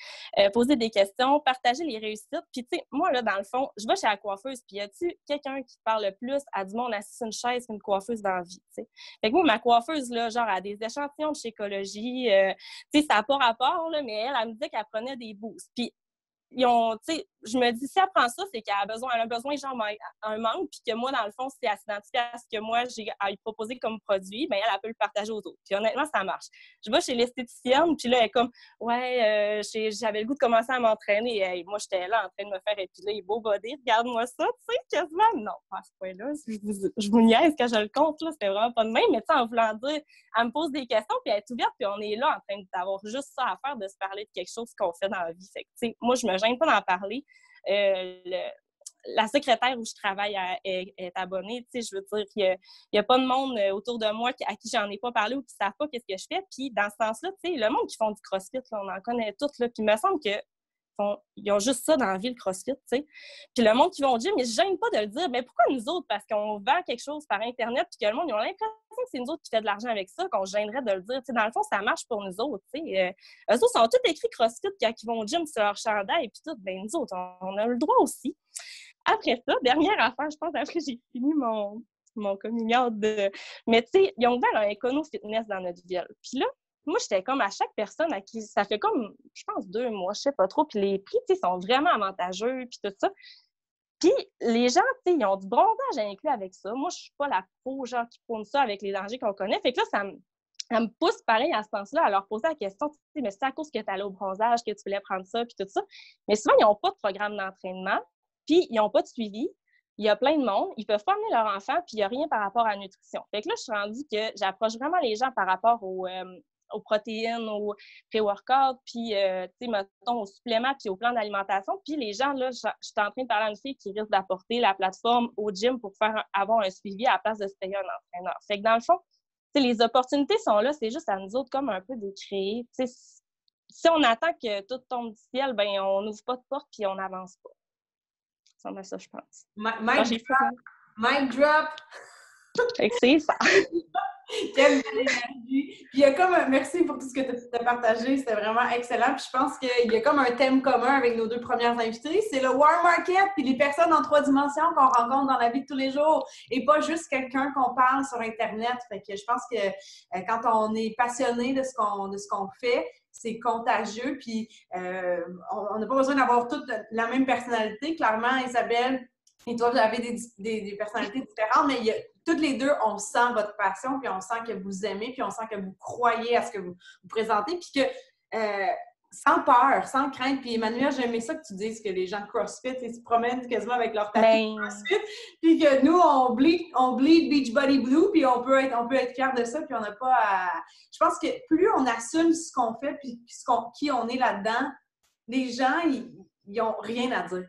poser des questions, partager les réussites. Puis, tu sais, moi, là, dans le fond, je vais chez la coiffeuse, puis y a-tu quelqu'un qui parle le plus à du monde assis sur une chaise qu'une coiffeuse dans la vie, tu sais? Fait que moi, ma coiffeuse, là, genre, a des échantillons de Shakeology, tu sais, ça n'a pas rapport, là, mais elle me disait qu'elle prenait des boosts. Puis, je me dis, si elle prend ça, c'est qu'elle a besoin, genre, un manque, puis que moi, dans le fond, si elle s'identifie à ce que moi, j'ai à lui proposer comme produit, bien, elle peut le partager aux autres. Puis honnêtement, ça marche. Je vais chez l'esthéticienne, puis là, elle est comme, ouais, j'avais le goût de commencer à m'entraîner. Et moi, j'étais là en train de me faire épiler, beau body, regarde-moi ça, tu sais, quasiment. Non, à ce point-là, je vous niaise quand je le compte, là, c'était vraiment pas de même, mais tu sais, en voulant dire, elle me pose des questions, puis elle est ouverte, puis on est là en train d'avoir juste ça à faire, de se parler de quelque chose qu'on fait dans la vie. Fait que, tu sais, moi, je me gêne pas d'en parler. La secrétaire où je travaille est abonnée, tu sais, je veux dire qu'il n'y a pas de monde autour de moi à qui j'en ai pas parlé ou qui ne savent pas qu'est-ce que je fais. Puis dans ce sens-là, tu sais, le monde qui font du CrossFit, là, on en connaît tous, là, puis il me semble que ils ont juste ça dans la vie, le CrossFit, tu sais. Puis le monde qui va au gym, mais je ne gêne pas de le dire, mais pourquoi nous autres? Parce qu'on vend quelque chose par Internet, puis que le monde, ils ont l'impression que c'est nous autres qui fait de l'argent avec ça, qu'on se gênerait de le dire. Tu sais, dans le fond, ça marche pour nous autres, tu sais. Eux autres sont tous écrits CrossFit quand ils vont au gym sur leur chandail, puis tout. Ben nous autres, on a le droit aussi. Après ça, dernière affaire, je pense, après j'ai fini mon coming out de... Mais tu sais, ils ont ouvert un Econo Fitness dans notre ville. Puis là, moi, j'étais comme à chaque personne à qui... Ça fait comme, je pense, 2 mois, je sais pas trop. Puis les prix, tu sais, sont vraiment avantageux, puis tout ça. Puis les gens, tu sais, ils ont du bronzage inclus avec ça. Moi, je suis pas la pro, genre, qui prône ça avec les dangers qu'on connaît. Fait que là, elle me pousse pareil à ce sens-là à leur poser la question, tu sais, mais c'est à cause que tu allais au bronzage que tu voulais prendre ça, puis tout ça. Mais souvent, ils n'ont pas de programme d'entraînement, puis ils n'ont pas de suivi. Il y a plein de monde, ils peuvent pas amener leur enfant, puis il n'y a rien par rapport à la nutrition. Fait que là, je suis rendue que j'approche vraiment les gens par rapport aux protéines, au pré-workout, puis, tu sais, mettons, aux suppléments, puis au plan d'alimentation. Puis les gens, là, je suis en train de parler à une fille qui risque d'apporter la plateforme au gym pour avoir un suivi à la place de se payer un entraîneur. Fait que dans le fond, tu sais, les opportunités sont là, c'est juste à nous autres comme un peu de créer. Tu sais, si on attend que tout tombe du ciel, ben on n'ouvre pas de porte puis on n'avance pas. Ça ressemble à ça, je pense. Mic drop! Fait que c'est ça. Quelle belle énergie! Puis il y a comme merci pour tout ce que tu as partagé, c'était vraiment excellent. Puis je pense qu'il y a comme un thème commun avec nos deux premières invitées, c'est le War Market puis les personnes en 3 dimensions qu'on rencontre dans la vie de tous les jours et pas juste quelqu'un qu'on parle sur Internet. Fait que je pense que quand on est passionné de ce qu'on fait, c'est contagieux. Puis on n'a pas besoin d'avoir toute la même personnalité. Clairement, Isabelle et toi, vous avez des personnalités différentes, mais toutes les deux, on sent votre passion, puis on sent que vous aimez, puis on sent que vous croyez à ce que vous présentez, puis que sans peur, sans crainte. Puis Emmanuelle, j'aimais ça que tu dises que les gens de CrossFit, ils se promènent quasiment avec leur tapis de CrossFit, puis que nous, on bleed Beachbody Blue, puis on peut être fiers de ça, puis on n'a pas à... Je pense que plus on assume ce qu'on fait, puis qui on est là-dedans, les gens, ils n'ont rien à dire.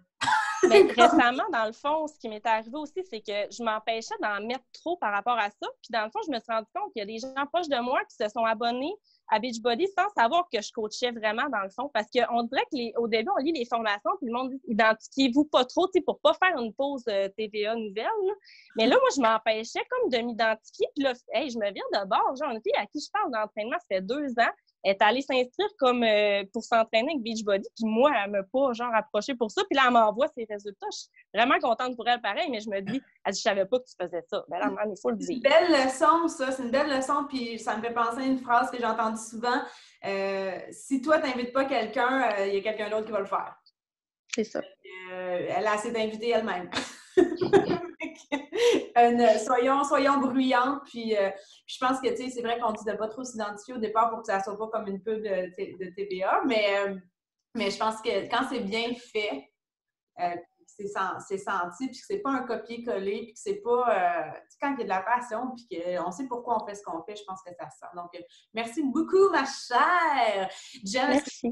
Mais récemment, dans le fond, ce qui m'est arrivé aussi, c'est que je m'empêchais d'en mettre trop par rapport à ça. Puis dans le fond, je me suis rendu compte qu'il y a des gens proches de moi qui se sont abonnés à Beachbody sans savoir que je coachais vraiment, dans le fond. Parce qu'on dirait qu'au début, on lit les formations, puis le monde dit « identifiez-vous pas trop » pour pas faire une pause TVA nouvelle. Là. Mais là, moi, je m'empêchais comme de m'identifier. Puis là, hey, je me vire de bord. Genre, une fille à qui je parle d'entraînement, ça fait 2 ans. Elle est allée s'inscrire comme pour s'entraîner avec Beachbody, puis moi, elle m'a pas genre approché pour ça, puis là, elle m'envoie ses résultats. Je suis vraiment contente pour elle, pareil, mais je me dis, elle dit, je savais pas que tu faisais ça. Ben là, il faut le dire. C'est une belle leçon, ça, c'est une belle leçon, puis ça me fait penser à une phrase que j'ai entendue souvent. Si toi, tu n'invites pas quelqu'un, il y a quelqu'un d'autre qui va le faire. C'est ça. Elle a assez d'inviter elle-même. Soyons bruyantes, puis je pense que, tu sais, c'est vrai qu'on dit de ne pas trop s'identifier au départ pour que ça ne soit pas comme une pub de TVA, mais je pense que quand c'est bien fait, c'est senti, puis que c'est pas un copier-coller, puis que c'est pas... quand il y a de la passion, puis qu'on sait pourquoi on fait ce qu'on fait, je pense que ça se sent. Donc, merci beaucoup, ma chère! Jen, merci.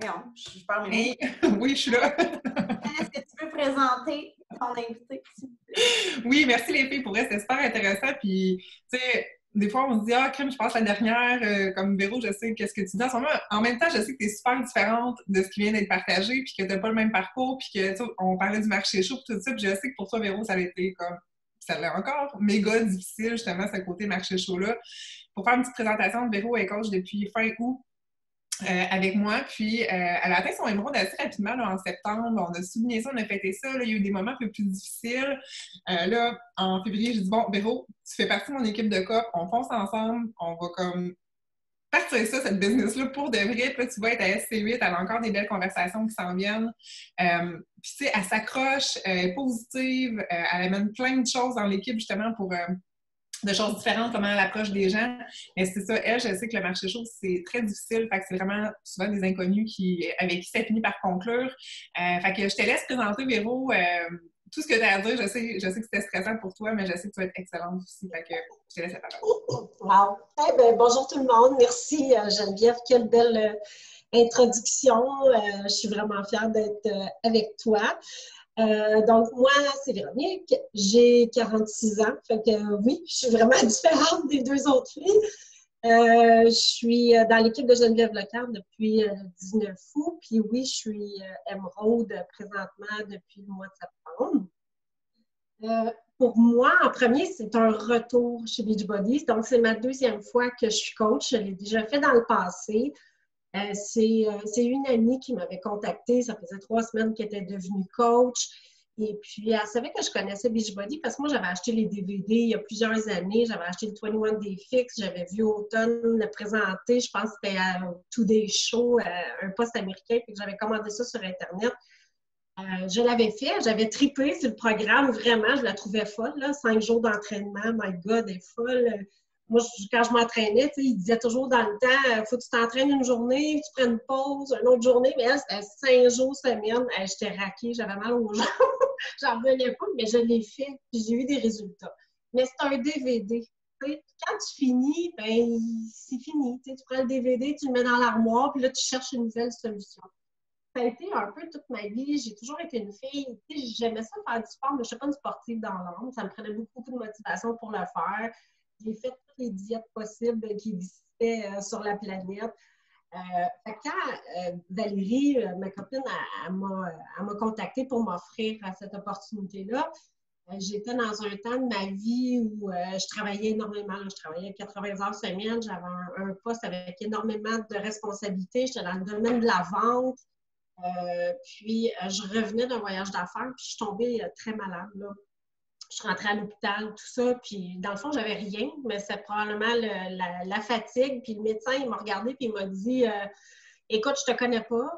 Non, je parle mes mots. Oui, je suis là. Est-ce que tu peux présenter ton invité, s'il vous plaît? Oui, merci les filles. Pour vrai, c'était super intéressant. Puis, tu sais, des fois, on se dit « Ah, crème, je passe la dernière. Comme Véro, je sais qu'est-ce que tu dis en ce moment. » En même temps, je sais que tu es super différente de ce qui vient d'être partagé, puis que tu n'as pas le même parcours, puis que, tu sais, on parlait du marché chaud, puis tout ça. Puis je sais que pour toi, Véro, ça a été comme... Ça l'est encore méga difficile, justement, ce côté marché chaud-là. Pour faire une petite présentation, Véro est coach depuis fin août. Avec moi, puis elle a atteint son émeraude assez rapidement là, en septembre. On a souligné ça, on a fêté ça. Là, il y a eu des moments un peu plus difficiles. Là, en février, j'ai dit « Bon, Véro, tu fais partie de mon équipe de COP, on fonce ensemble, on va comme partir ça, cette business-là, pour de vrai. Puis là, tu vas être à SC8, elle a encore des belles conversations qui s'en viennent. Puis tu sais, elle s'accroche, elle est positive, elle amène plein de choses dans l'équipe justement pour... de choses différentes, comment elle approche des gens. Mais c'est ça, elle, je sais que le marché chaud, c'est très difficile. Fait que c'est vraiment souvent des inconnus avec qui ça finit par conclure. Fait que je te laisse présenter, Véro, tout ce que tu as à dire. Je sais que c'était stressant pour toi, mais je sais que tu vas être excellente aussi. Fait que je te laisse la parole. Wow! Eh bien, bonjour tout le monde. Merci, Geneviève. Quelle belle introduction. Je suis vraiment fière d'être avec toi. Donc, moi, c'est Véronique, j'ai 46 ans, fait que oui, je suis vraiment différente des 2 autres filles. Je suis dans l'équipe de Geneviève Leclerc depuis le 19 août, puis oui, je suis émeraude présentement depuis le mois de septembre. Pour moi, en premier, c'est un retour chez Beachbody, donc c'est ma 2e fois que je suis coach, je l'ai déjà fait dans le passé. C'est une amie qui m'avait contactée, ça faisait 3 semaines qu'elle était devenue coach. Et puis, elle savait que je connaissais Beachbody parce que moi, j'avais acheté les DVD il y a plusieurs années. J'avais acheté le 21 Day Fix, j'avais vu Automne le présenter. Je pense que c'était à Today Show, un poste américain, puis j'avais commandé ça sur Internet. Je l'avais fait, j'avais trippé sur le programme, vraiment, je la trouvais folle. Là. 5 jours d'entraînement, my God, elle est folle. moi, quand je m'entraînais, il disait toujours dans le temps, faut que tu t'entraînes une journée, tu prennes une pause, une autre journée, mais elle, c'était 5 jours semaine. J'étais raquée, j'avais mal aux jambes. J'en revenais pas, mais je l'ai fait, puis j'ai eu des résultats. Mais c'est un DVD. Quand tu finis, ben c'est fini. Tu prends le DVD, tu le mets dans l'armoire, puis là, tu cherches une nouvelle solution. Ça a été un peu toute ma vie. J'ai toujours été une fille. J'aimais ça faire du sport, mais je ne suis pas une sportive dans l'âme. Ça me prenait beaucoup de motivation pour le faire. J'ai fait toutes les diètes possibles qui existaient sur la planète. Quand Valérie, ma copine, elle m'a contactée pour m'offrir cette opportunité-là, j'étais dans un temps de ma vie où je travaillais énormément. Je travaillais 80 heures semaine. J'avais un poste avec énormément de responsabilités. J'étais dans le domaine de la vente. Puis, je revenais d'un voyage d'affaires, puis je suis tombée très malade, là. Je suis rentrée à l'hôpital, tout ça, puis dans le fond, j'avais rien, mais c'est probablement la fatigue. Puis le médecin, il m'a regardé, puis il m'a dit écoute, je te connais pas,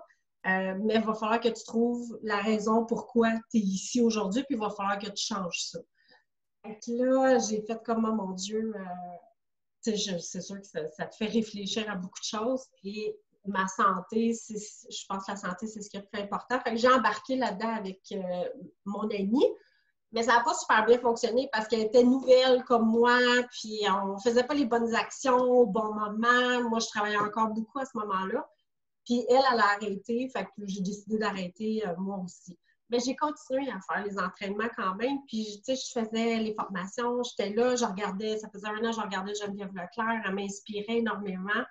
mais il va falloir que tu trouves la raison pourquoi tu es ici aujourd'hui, puis il va falloir que tu changes ça. Donc là, j'ai fait comme, oh, mon Dieu, c'est sûr que ça te fait réfléchir à beaucoup de choses, puis ma santé, je pense que la santé, c'est ce qui est le plus important. Fait que j'ai embarqué là-dedans avec mon amie. Mais ça n'a pas super bien fonctionné parce qu'elle était nouvelle comme moi, puis on ne faisait pas les bonnes actions au bon moment. Moi, je travaillais encore beaucoup à ce moment-là. Puis elle a arrêté, fait que j'ai décidé d'arrêter moi aussi. Mais j'ai continué à faire les entraînements quand même. Puis, tu sais, je faisais les formations, j'étais là, je regardais, ça faisait 1 an, je regardais Geneviève Leclerc, elle m'inspirait énormément.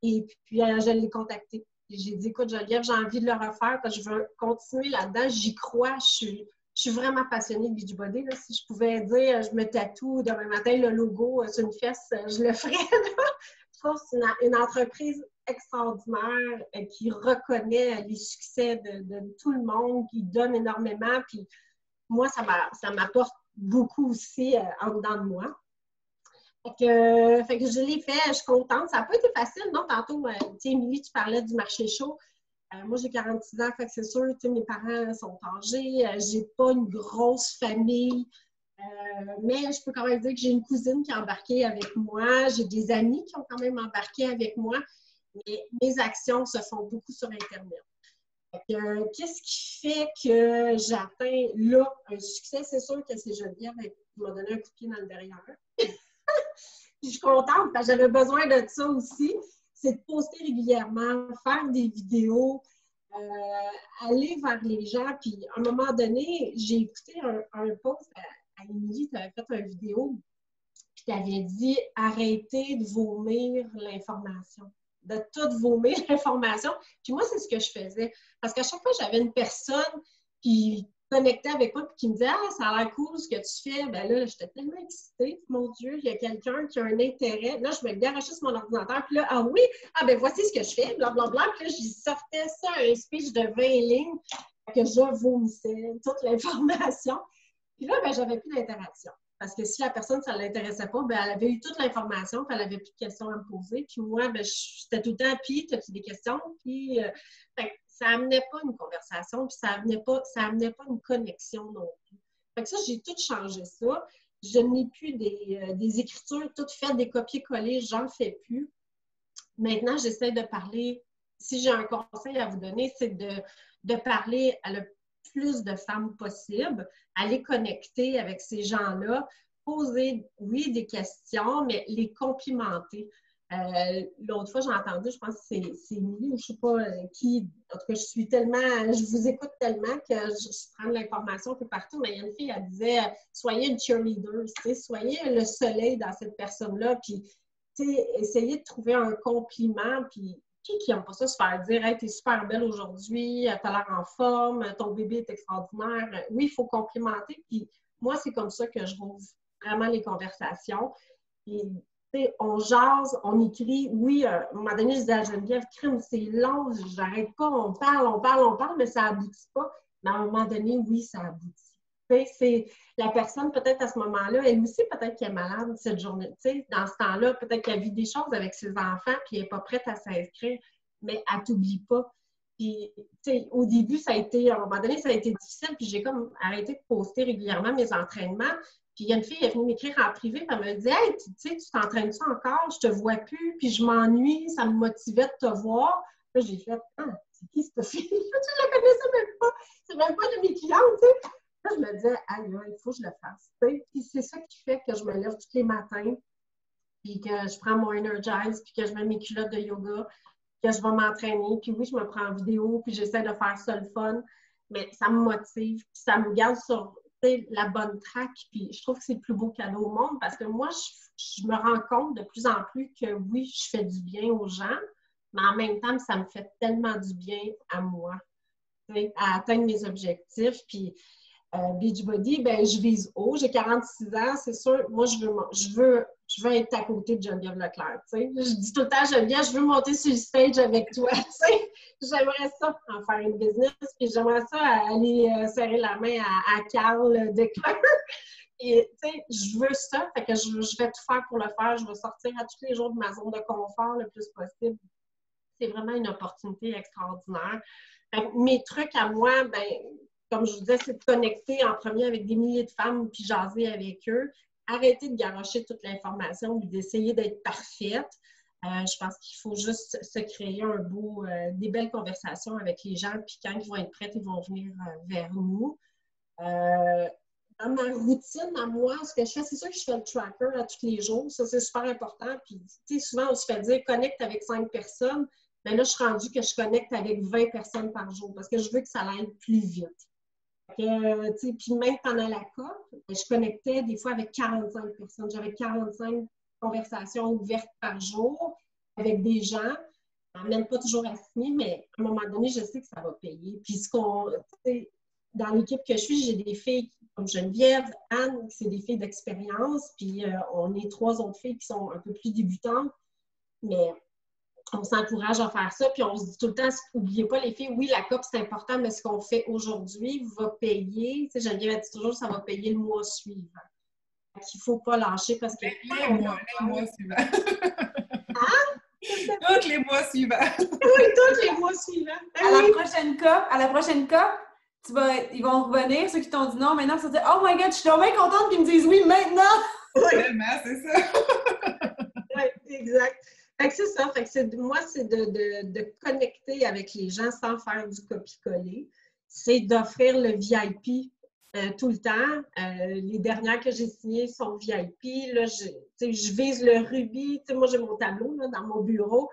Et puis, je l'ai contactée. J'ai dit, écoute, Geneviève, j'ai envie de le refaire parce que je veux continuer là-dedans. J'y crois, je suis vraiment passionnée de Beachbody. Là. Si je pouvais dire, je me tatoue demain matin le logo sur une fesse, je le ferais. Je trouve que c'est une entreprise extraordinaire qui reconnaît les succès de tout le monde, qui donne énormément. Puis moi, ça m'apporte beaucoup aussi en dedans de moi. Fait que je l'ai fait, je suis contente. Ça n'a pas été facile, non? Tantôt, Émilie, tu parlais du marché chaud. Moi, j'ai 46 ans, fait que c'est sûr, mes parents sont âgés, j'ai pas une grosse famille, mais je peux quand même dire que j'ai une cousine qui a embarqué avec moi, j'ai des amis qui ont quand même embarqué avec moi, mais mes actions se font beaucoup sur Internet. Qu'est-ce qui fait que j'atteins là un succès? C'est sûr que c'est Geneviève qui m'a donné un coup de pied dans le derrière. Puis je suis contente parce que j'avais besoin de ça aussi. C'est de poster régulièrement, faire des vidéos, aller vers les gens. Puis, à un moment donné, j'ai écouté un post à Émilie, tu avais fait une vidéo, puis tu avais dit « Arrêtez de vomir l'information ». De tout vomir l'information. Puis moi, c'est ce que je faisais. Parce qu'à chaque fois que j'avais une personne qui connectait avec moi et qui me disait « Ah, ça a l'air cool ce que tu fais », ben là, j'étais tellement excitée. Mon Dieu, il y a quelqu'un qui a un intérêt. Là, je me garochais sur mon ordinateur. Puis là, ah oui, ah ben voici ce que je fais, blablabla. Puis là, j'y sortais ça, un speech de 20 lignes que je vomissais toute l'information. Puis là, ben j'avais plus d'interaction. Parce que si la personne, ça ne l'intéressait pas, ben elle avait eu toute l'information, puis elle n'avait plus de questions à me poser. Puis moi, ben j'étais tout le temps, puis as-tu des questions? Puis ça n'amenait pas une conversation, puis ça amenait pas une connexion non plus. Fait que ça, j'ai tout changé ça. Je n'ai plus des écritures toutes faites, des copier-coller, j'en fais plus. Maintenant, j'essaie de parler, si j'ai un conseil à vous donner, c'est de parler à le plus de femmes possible, aller connecter avec ces gens-là, poser, oui, des questions, mais les complimenter. L'autre fois, j'ai entendu, je pense que c'est Émilie ou je ne sais pas qui, en tout cas, je vous écoute tellement que je prends de l'information un peu partout, mais il y a une fille, elle disait, soyez une cheerleader, soyez le soleil dans cette personne-là, puis essayez de trouver un compliment, puis qui n'aime pas ça se faire dire « Hey, t'es super belle aujourd'hui, t'as l'air en forme, ton bébé est extraordinaire. » Oui, il faut complimenter. Puis moi, c'est comme ça que je rouvre vraiment les conversations. Puis, on jase, on écrit. Oui, à un moment donné, je disais à Geneviève, crime, c'est long, j'arrête pas, on parle, mais ça aboutit pas. Mais à un moment donné, oui, ça aboutit. C'est la personne, peut-être à ce moment-là, elle aussi, peut-être qu'elle est malade cette journée. Dans ce temps-là, peut-être qu'elle vit des choses avec ses enfants puis elle n'est pas prête à s'inscrire, mais elle ne t'oublie pas. Puis, au début, à un moment donné, ça a été difficile, puis j'ai comme arrêté de poster régulièrement mes entraînements. Puis il y a une fille, elle est venue m'écrire en privé, puis elle me dit « Hey, tu sais, tu t'entraînes-tu encore? Je te vois plus, puis je m'ennuie, ça me motivait de te voir. » Là, j'ai fait « Ah, c'est qui cette fille? » Je la connaissais même pas. C'est même pas de mes clientes, tu sais. Là, je me disais « Aïe, il faut que je le fasse. » Puis c'est ça qui fait que je me lève tous les matins, puis que je prends mon Energize, puis que je mets mes culottes de yoga, que je vais m'entraîner. Puis oui, je me prends en vidéo, puis j'essaie de faire ça le fun. Mais ça me motive, puis ça me garde sur la bonne track. Puis je trouve que c'est le plus beau cadeau au monde parce que moi, je me rends compte de plus en plus que oui, je fais du bien aux gens, mais en même temps, ça me fait tellement du bien à moi, à atteindre mes objectifs. Puis Beachbody, ben je vise haut. J'ai 46 ans, c'est sûr. Moi, je veux être à côté de Geneviève Leclerc. T'sais. Je dis tout le temps, Geneviève, je veux monter sur le stage avec toi. T'sais. J'aimerais ça en faire une business, puis j'aimerais ça aller serrer la main à Carl Declerc. Et je veux ça, fait que je vais tout faire pour le faire. Je vais sortir à tous les jours de ma zone de confort le plus possible. C'est vraiment une opportunité extraordinaire. Mes trucs à moi, ben comme je vous disais, c'est de connecter en premier avec des milliers de femmes puis jaser avec eux. Arrêter de garrocher toute l'information et d'essayer d'être parfaite. Je pense qu'il faut juste se créer des belles conversations avec les gens, puis quand ils vont être prêts, ils vont venir vers nous. Dans ma routine, à moi, ce que je fais, c'est sûr que je fais le tracker à tous les jours. Ça, c'est super important. Puis, tu sais, souvent, on se fait dire « connecte avec 5 personnes ». Mais là, je suis rendue que je connecte avec 20 personnes par jour parce que je veux que ça aille plus vite. Puis même pendant la COP, je connectais des fois avec 45 personnes. J'avais 45 conversations ouvertes par jour avec des gens. Même pas toujours à signer, mais à un moment donné, je sais que ça va payer. Puis dans l'équipe que je suis, j'ai des filles comme Geneviève, Anne, c'est des filles d'expérience. Puis on est 3 autres filles qui sont un peu plus débutantes. Mais on s'encourage à faire ça, puis on se dit tout le temps, n'oubliez pas les filles, oui, la COP, c'est important, mais ce qu'on fait aujourd'hui va payer. Tu sais, Geneviève dit toujours, ça va payer le mois suivant. Il ne faut pas lâcher parce que... Les mois suivants. Hein? Tous les mois suivants. Oui, tous les mois suivants. À la prochaine COP, ils vont revenir, ceux qui t'ont dit non, maintenant, ils vont dire « Oh my God, je suis tellement contente qu'ils me disent oui maintenant! » Oui, tellement, c'est ça. Oui, exact. Fait que c'est ça. Fait que moi, c'est de connecter avec les gens sans faire du copier-coller. C'est d'offrir le VIP tout le temps. Les dernières que j'ai signées sont VIP. Là, je vise le rubis. Moi, j'ai mon tableau là, dans mon bureau.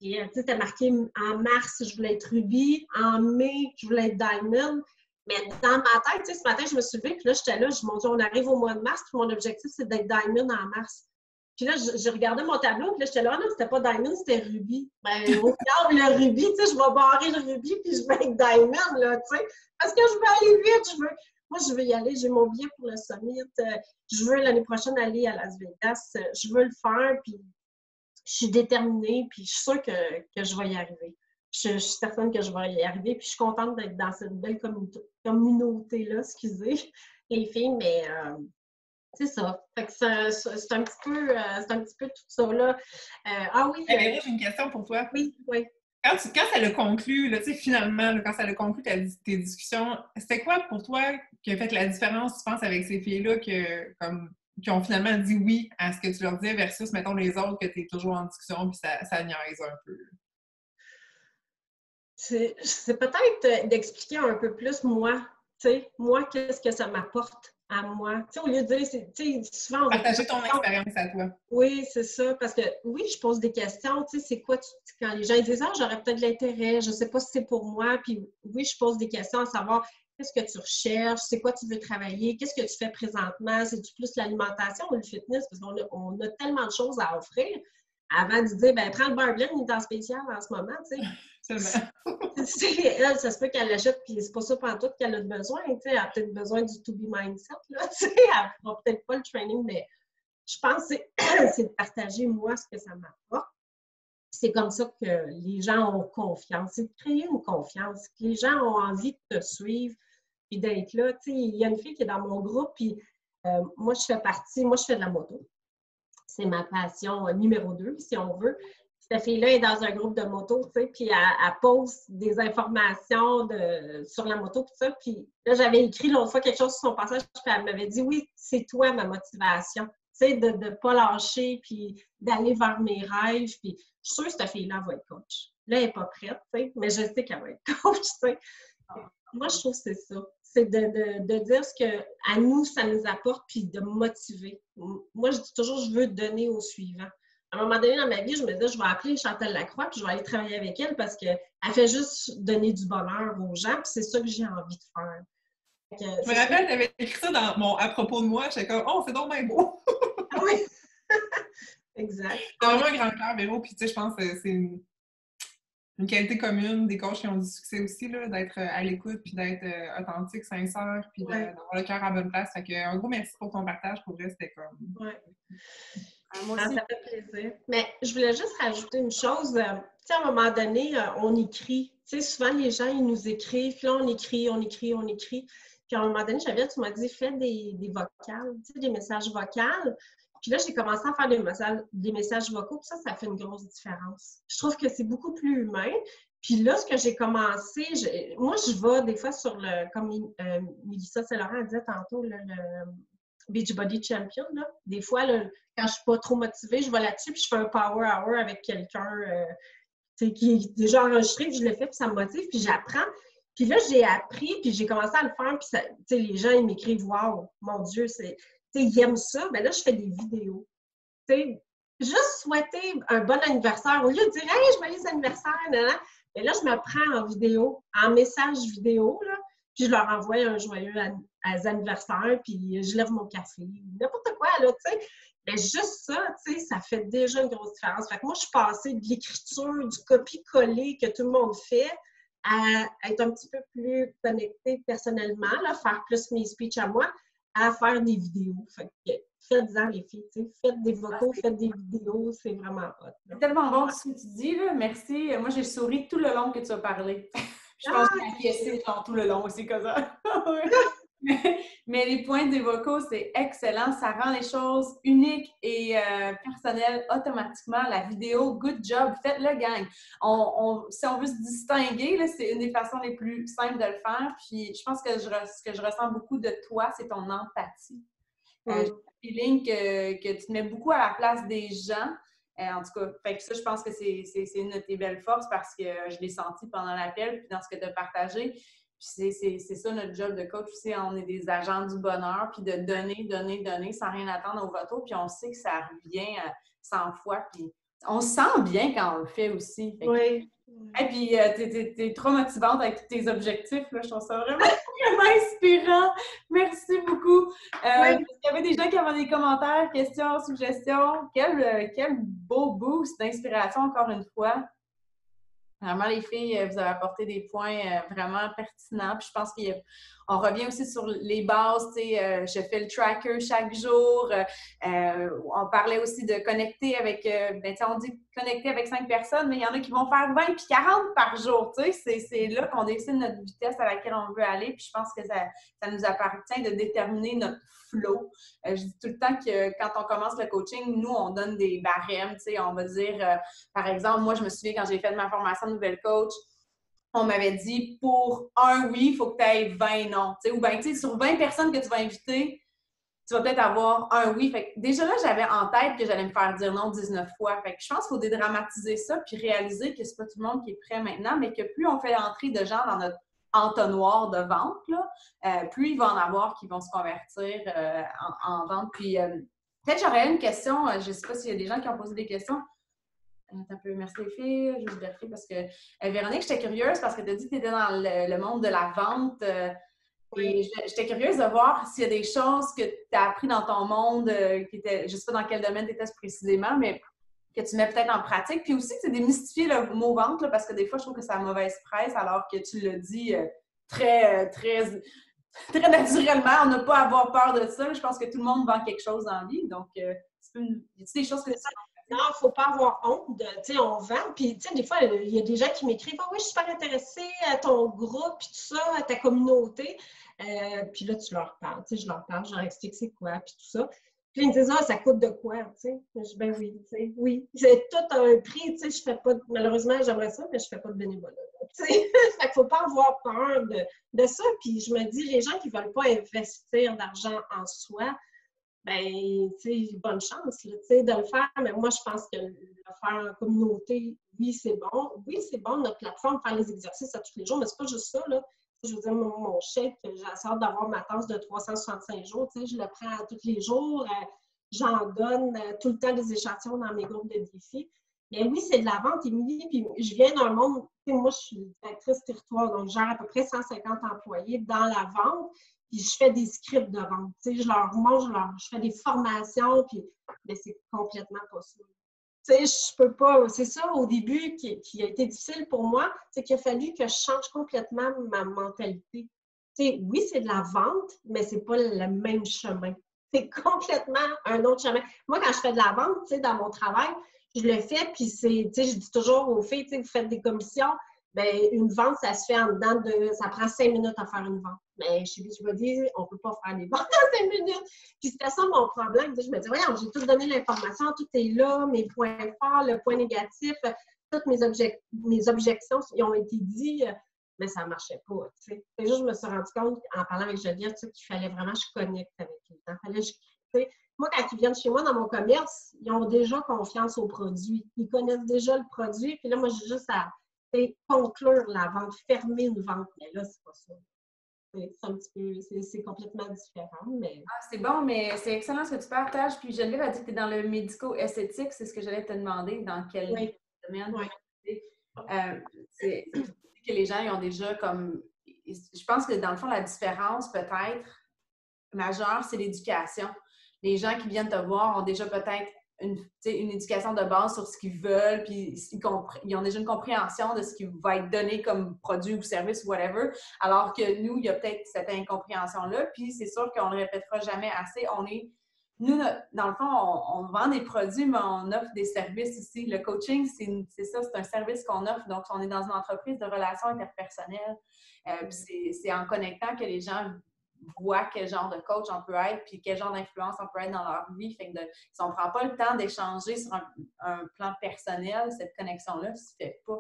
Et c'était marqué en mars, je voulais être rubis. En mai, je voulais être diamond. Mais dans ma tête, ce matin, je me suis levée. Puis là, j'étais là. Mon Dieu, on arrive au mois de mars. Puis mon objectif, c'est d'être diamond en mars. Puis là, j'ai regardé mon tableau, puis là, j'étais là, non, c'était pas Diamond, c'était Ruby. Ben, au final, le Ruby, tu sais, je vais barrer le Ruby, puis je vais être Diamond, là, tu sais, parce que je veux aller vite, moi, je veux y aller, j'ai mon billet pour le Summit, je veux l'année prochaine aller à Las Vegas, je veux le faire, puis je suis déterminée, puis je suis sûre que je vais y arriver. Je suis certaine que je vais y arriver, puis je suis contente d'être dans cette belle communauté-là, excusez, les filles, mais... c'est ça. Fait que c'est un petit peu tout ça, là. Ah oui. J'ai une question pour toi. Oui, oui. Quand ça l'a conclu, là, finalement, là, quand ça l'a conclu tes discussions, c'était quoi pour toi qui a fait la différence, tu penses, avec ces filles-là qui ont finalement dit oui à ce que tu leur disais versus, mettons, les autres que tu es toujours en discussion puis ça niaise un peu? C'est peut-être d'expliquer un peu plus, moi, qu'est-ce que ça m'apporte à moi. Tu sais, au lieu de dire, souvent... Partager ton expérience à toi. Oui, c'est ça. Parce que, oui, je pose des questions. Tu sais, c'est quoi, quand les gens disent « Ah, j'aurais peut-être de l'intérêt, je ne sais pas si c'est pour moi. » Puis oui, je pose des questions à savoir qu'est-ce que tu recherches, c'est quoi tu veux travailler, qu'est-ce que tu fais présentement, c'est-tu plus l'alimentation ou le fitness? Parce qu'on a tellement de choses à offrir. Avant de dire, ben prends le Barblend, il est en spécial en ce moment, tu sais. Elle, ça se peut qu'elle l'achète, puis c'est pas ça pantoute qu'elle a besoin, tu sais. Elle a peut-être besoin du to-be mindset, là, tu sais. Elle fera peut-être pas le training, mais je pense que c'est de partager, moi, ce que ça m'apporte. C'est comme ça que les gens ont confiance. C'est de créer une confiance, que les gens ont envie de te suivre, puis d'être là. Tu sais, il y a une fille qui est dans mon groupe, puis moi, je fais de la moto. C'est ma passion numéro 2, si on veut. cette fille-là est dans un groupe de moto, tu sais, puis elle pose des informations sur la moto, tout ça. Puis là, j'avais écrit l'autre fois quelque chose sur son passage, puis elle m'avait dit, oui, c'est toi ma motivation. Tu sais, de ne pas lâcher, puis d'aller vers mes rêves. Puis je suis sûre que cette fille-là va être coach. Là, elle n'est pas prête, tu sais, mais je sais qu'elle va être coach, tu sais. Moi, je trouve que c'est ça. C'est de dire ce qu'à nous, ça nous apporte, puis de motiver. Moi, je dis toujours, je veux donner au suivant. À un moment donné dans ma vie, je me disais, je vais appeler Chantal Lacroix, puis je vais aller travailler avec elle parce qu'elle fait juste donner du bonheur aux gens, puis c'est ça que j'ai envie de faire. Je me rappelle, tu avais écrit ça à propos de moi. J'étais comme, oh, c'est donc bien beau! Oui! Exact. C'est vraiment un grand cœur, Véro, puis tu sais, je pense que c'est une qualité commune des coachs qui ont du succès aussi, là, d'être à l'écoute, puis d'être authentique, sincère, puis d'avoir le cœur à la bonne place. Fait que, un gros merci pour ton partage. Pour vrai, c'était comme... Ouais. Moi aussi. Ça fait plaisir. Mais je voulais juste rajouter une chose. Tu sais, à un moment donné, on écrit. Tu sais, souvent, les gens, ils nous écrivent. Puis là, on écrit. Puis à un moment donné, tu m'as dit, fais des vocales, tu sais, des messages vocaux. Puis là, j'ai commencé à faire des messages vocaux. Puis ça fait une grosse différence. Je trouve que c'est beaucoup plus humain. Puis là, ce que j'ai commencé, moi, je vais des fois sur comme Mélissa Saint-Laurent a dit tantôt, le Beachbody Champion, là. Des fois, là, quand je suis pas trop motivée, je vais là-dessus puis je fais un power hour avec quelqu'un qui est déjà enregistré, puis je le fais, puis ça me motive, puis j'apprends. Puis là, j'ai appris, puis j'ai commencé à le faire, puis les gens, ils m'écrivent « Wow, mon Dieu, ils aiment ça. » Ben là, je fais des vidéos. T'sais, juste souhaiter un bon anniversaire, au lieu de dire « Hey, joyeux anniversaire! » Mais là, je me prends en vidéo, en message vidéo, là, puis je leur envoie un joyeux anniversaire, puis je lève mon café, n'importe quoi, là, tu sais. Mais juste ça, tu sais, ça fait déjà une grosse différence. Fait que moi, je suis passée de l'écriture, du copier-coller que tout le monde fait, à être un petit peu plus connectée personnellement, là, faire plus mes speeches à moi, à faire des vidéos. Fait que faites-en, les filles, tu sais, faites des vocaux, faites des vidéos, c'est vraiment hot. C'est tellement bon ce que tu dis, là. Merci. Moi, j'ai souri tout le long que tu as parlé. Je pense que j'ai acquiescé tout le long aussi, comme ça. mais les points des vocaux, c'est excellent. Ça rend les choses uniques et personnelles automatiquement. La vidéo, good job. Faites-le, gang. Si on veut se distinguer, là, c'est une des façons les plus simples de le faire. Puis, je pense que ce que je ressens beaucoup de toi, c'est ton empathie. J'ai le feeling que tu te mets beaucoup à la place des gens. En tout cas, fait que ça, je pense que c'est une de tes belles forces parce que je l'ai senti pendant l'appel puis dans ce que tu as partagé. Puis c'est ça notre job de coach aussi. On est des agents du bonheur puis de donner sans rien attendre au retour. Puis on sait que ça revient 100 fois. Puis on se sent bien quand on le fait aussi. Fait que, oui. Et puis, t'es trop motivante avec tous tes objectifs. Là. Je trouve ça vraiment, vraiment inspirant. Merci beaucoup. Est-ce qu'il y avait des gens qui avaient des commentaires, questions, suggestions? Quel beau boost d'inspiration, encore une fois. Vraiment, les filles, vous avez apporté des points vraiment pertinents. Puis je pense qu'on revient aussi sur les bases. Je fais le tracker chaque jour. On parlait aussi de connecter avec, on dit connecter avec 5 personnes, mais il y en a qui vont faire 20 puis 40 par jour. C'est là qu'on décide notre vitesse à laquelle on veut aller. Puis je pense que ça nous appartient de déterminer notre flow. Je dis tout le temps que quand on commence le coaching, nous, on donne des barèmes. On va dire, par exemple, moi, je me souviens quand j'ai fait ma formation de nouvelle coach, on m'avait dit pour un oui, il faut que tu aies 20 non. Ou bien, sur 20 personnes que tu vas inviter, tu vas peut-être avoir un oui. Fait que déjà là, j'avais en tête que j'allais me faire dire non 19 fois. Fait que je pense qu'il faut dédramatiser ça puis réaliser que c'est pas tout le monde qui est prêt maintenant, mais que plus on fait l'entrée de gens dans notre entonnoir de vente, là, plus il va en avoir qui vont se convertir en vente. Puis peut-être j'aurais une question, je ne sais pas s'il y a des gens qui ont posé des questions. Un peu, merci les filles, juste vérifier parce que Véronique, j'étais curieuse parce que tu as dit que tu étais dans le monde de la vente. Et j'étais curieuse de voir s'il y a des choses que tu as appris dans ton monde qui étaient, je ne sais pas dans quel domaine tu étais précisément, mais que tu mets peut-être en pratique. Puis aussi, c'est démystifier le mot vente là, parce que des fois, je trouve que c'est la mauvaise presse alors que tu le dis très naturellement. On n'a pas à avoir peur de ça. Je pense que tout le monde vend quelque chose dans la vie. Donc, y a-t-il des choses que tu non, il ne faut pas avoir honte de, tu sais, on vend, puis tu sais, des fois, il y a des gens qui m'écrivent « Ah oui, je suis super intéressée à ton groupe, puis tout ça, à ta communauté. Puis là, tu leur parles, tu sais, je leur explique c'est quoi, puis tout ça. Puis ils me disent, ah, ça coûte de quoi, tu sais? Je dis, ben oui, tu sais, oui. C'est tout un prix, tu sais, je fais pas, malheureusement, j'aimerais ça, mais je fais pas de bénévolat, tu sais. Fait qu'il faut pas avoir peur de ça. Puis je me dis, les gens qui veulent pas investir d'argent en soi, ben, tu sais, bonne chance, là, tu sais, de le faire. Mais moi, je pense que le faire en communauté, oui, c'est bon. Oui, c'est bon, notre plateforme, faire les exercices à tous les jours, mais c'est pas juste ça, là. Je veux dire, mon chèque, j'ai hâte d'avoir ma tasse de 365 jours, tu sais, je le prends à tous les jours. J'en donne tout le temps des échantillons dans mes groupes de défis. Mais oui, c'est de la vente, Émilie, puis je viens d'un monde, tu sais, moi, je suis directrice territoire, donc je gère à peu près 150 employés dans la vente. Puis je fais des scripts de vente. Tu sais, je fais des formations, puis mais c'est complètement pas ça. Tu sais, je peux pas. C'est ça, au début, qui a été difficile pour moi, c'est qu'il a fallu que je change complètement ma mentalité. Tu sais, oui, c'est de la vente, mais c'est pas le même chemin. C'est complètement un autre chemin. Moi, quand je fais de la vente, tu sais, dans mon travail, je le fais, puis c'est, tu sais, je dis toujours aux filles, tu sais, vous faites des commissions, bien, une vente, ça se fait en dedans de, ça prend 5 minutes à faire une vente. Mais je me dis, on ne peut pas faire des ventes en 5 minutes. Puis c'était ça mon problème. Je me dis, voyons, j'ai tout donné l'information, tout est là, mes points forts, le point négatif, toutes mes objections, ils ont été dit, mais ça ne marchait pas. Tu sais. Et juste, je me suis rendu compte, en parlant avec Geneviève, tu sais, qu'il fallait vraiment que je connecte avec les gens. Fallait que tu sais, moi, quand ils viennent chez moi dans mon commerce, ils ont déjà confiance au produit. Ils connaissent déjà le produit. Puis là, moi, j'ai juste à conclure la vente, fermer une vente. Mais là, c'est pas ça. C'est un petit peu, c'est complètement différent, mais... Ah, c'est bon, mais c'est excellent ce que tu partages. Puis Geneviève a dit que tu es dans le médico-esthétique. C'est ce que j'allais te demander. Dans quel domaine? Oui. C'est que les gens ils ont déjà comme... Je pense que dans le fond, la différence peut-être majeure, c'est l'éducation. Les gens qui viennent te voir ont déjà peut-être une éducation de base sur ce qu'ils veulent, puis ils ont déjà une compréhension de ce qui va être donné comme produit ou service ou whatever, alors que nous, il y a peut-être cette incompréhension-là, puis c'est sûr qu'on ne le répétera jamais assez. Nous, dans le fond, on vend des produits, mais on offre des services aussi. Le coaching, c'est ça, c'est un service qu'on offre, donc on est dans une entreprise de relations interpersonnelles, puis c'est en connectant que les gens voient quel genre de coach on peut être, puis quel genre d'influence on peut être dans leur vie. Fait que si on ne prend pas le temps d'échanger sur un plan personnel, cette connexion-là ne se fait pas.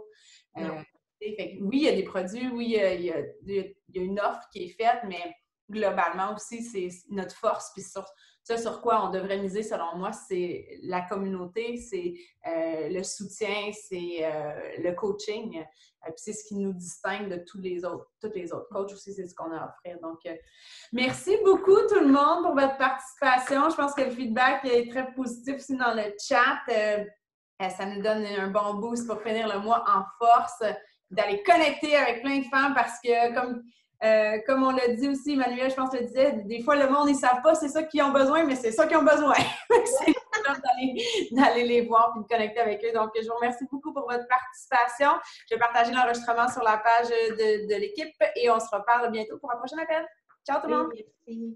Fait que oui, il y a des produits, oui, il y a une offre qui est faite, mais globalement aussi, c'est notre force. Puis sur quoi on devrait miser, selon moi, c'est la communauté, c'est le soutien, c'est le coaching. Puis c'est ce qui nous distingue de tous les autres coachs aussi, c'est ce qu'on a à offrir. Donc, merci beaucoup tout le monde pour votre participation. Je pense que le feedback est très positif aussi dans le chat. Ça nous donne un bon boost pour finir le mois en force, d'aller connecter avec plein de femmes parce que, comme on l'a dit aussi, Emmanuel, je pense que le disait, des fois, le monde, ils ne savent pas c'est ça qu'ils ont besoin, mais c'est ça qu'ils ont besoin. C'est d'aller les voir et de connecter avec eux. Donc, je vous remercie beaucoup pour votre participation. Je vais partager l'enregistrement sur la page de l'équipe et on se reparle bientôt pour un prochain appel. Ciao tout le monde! Merci.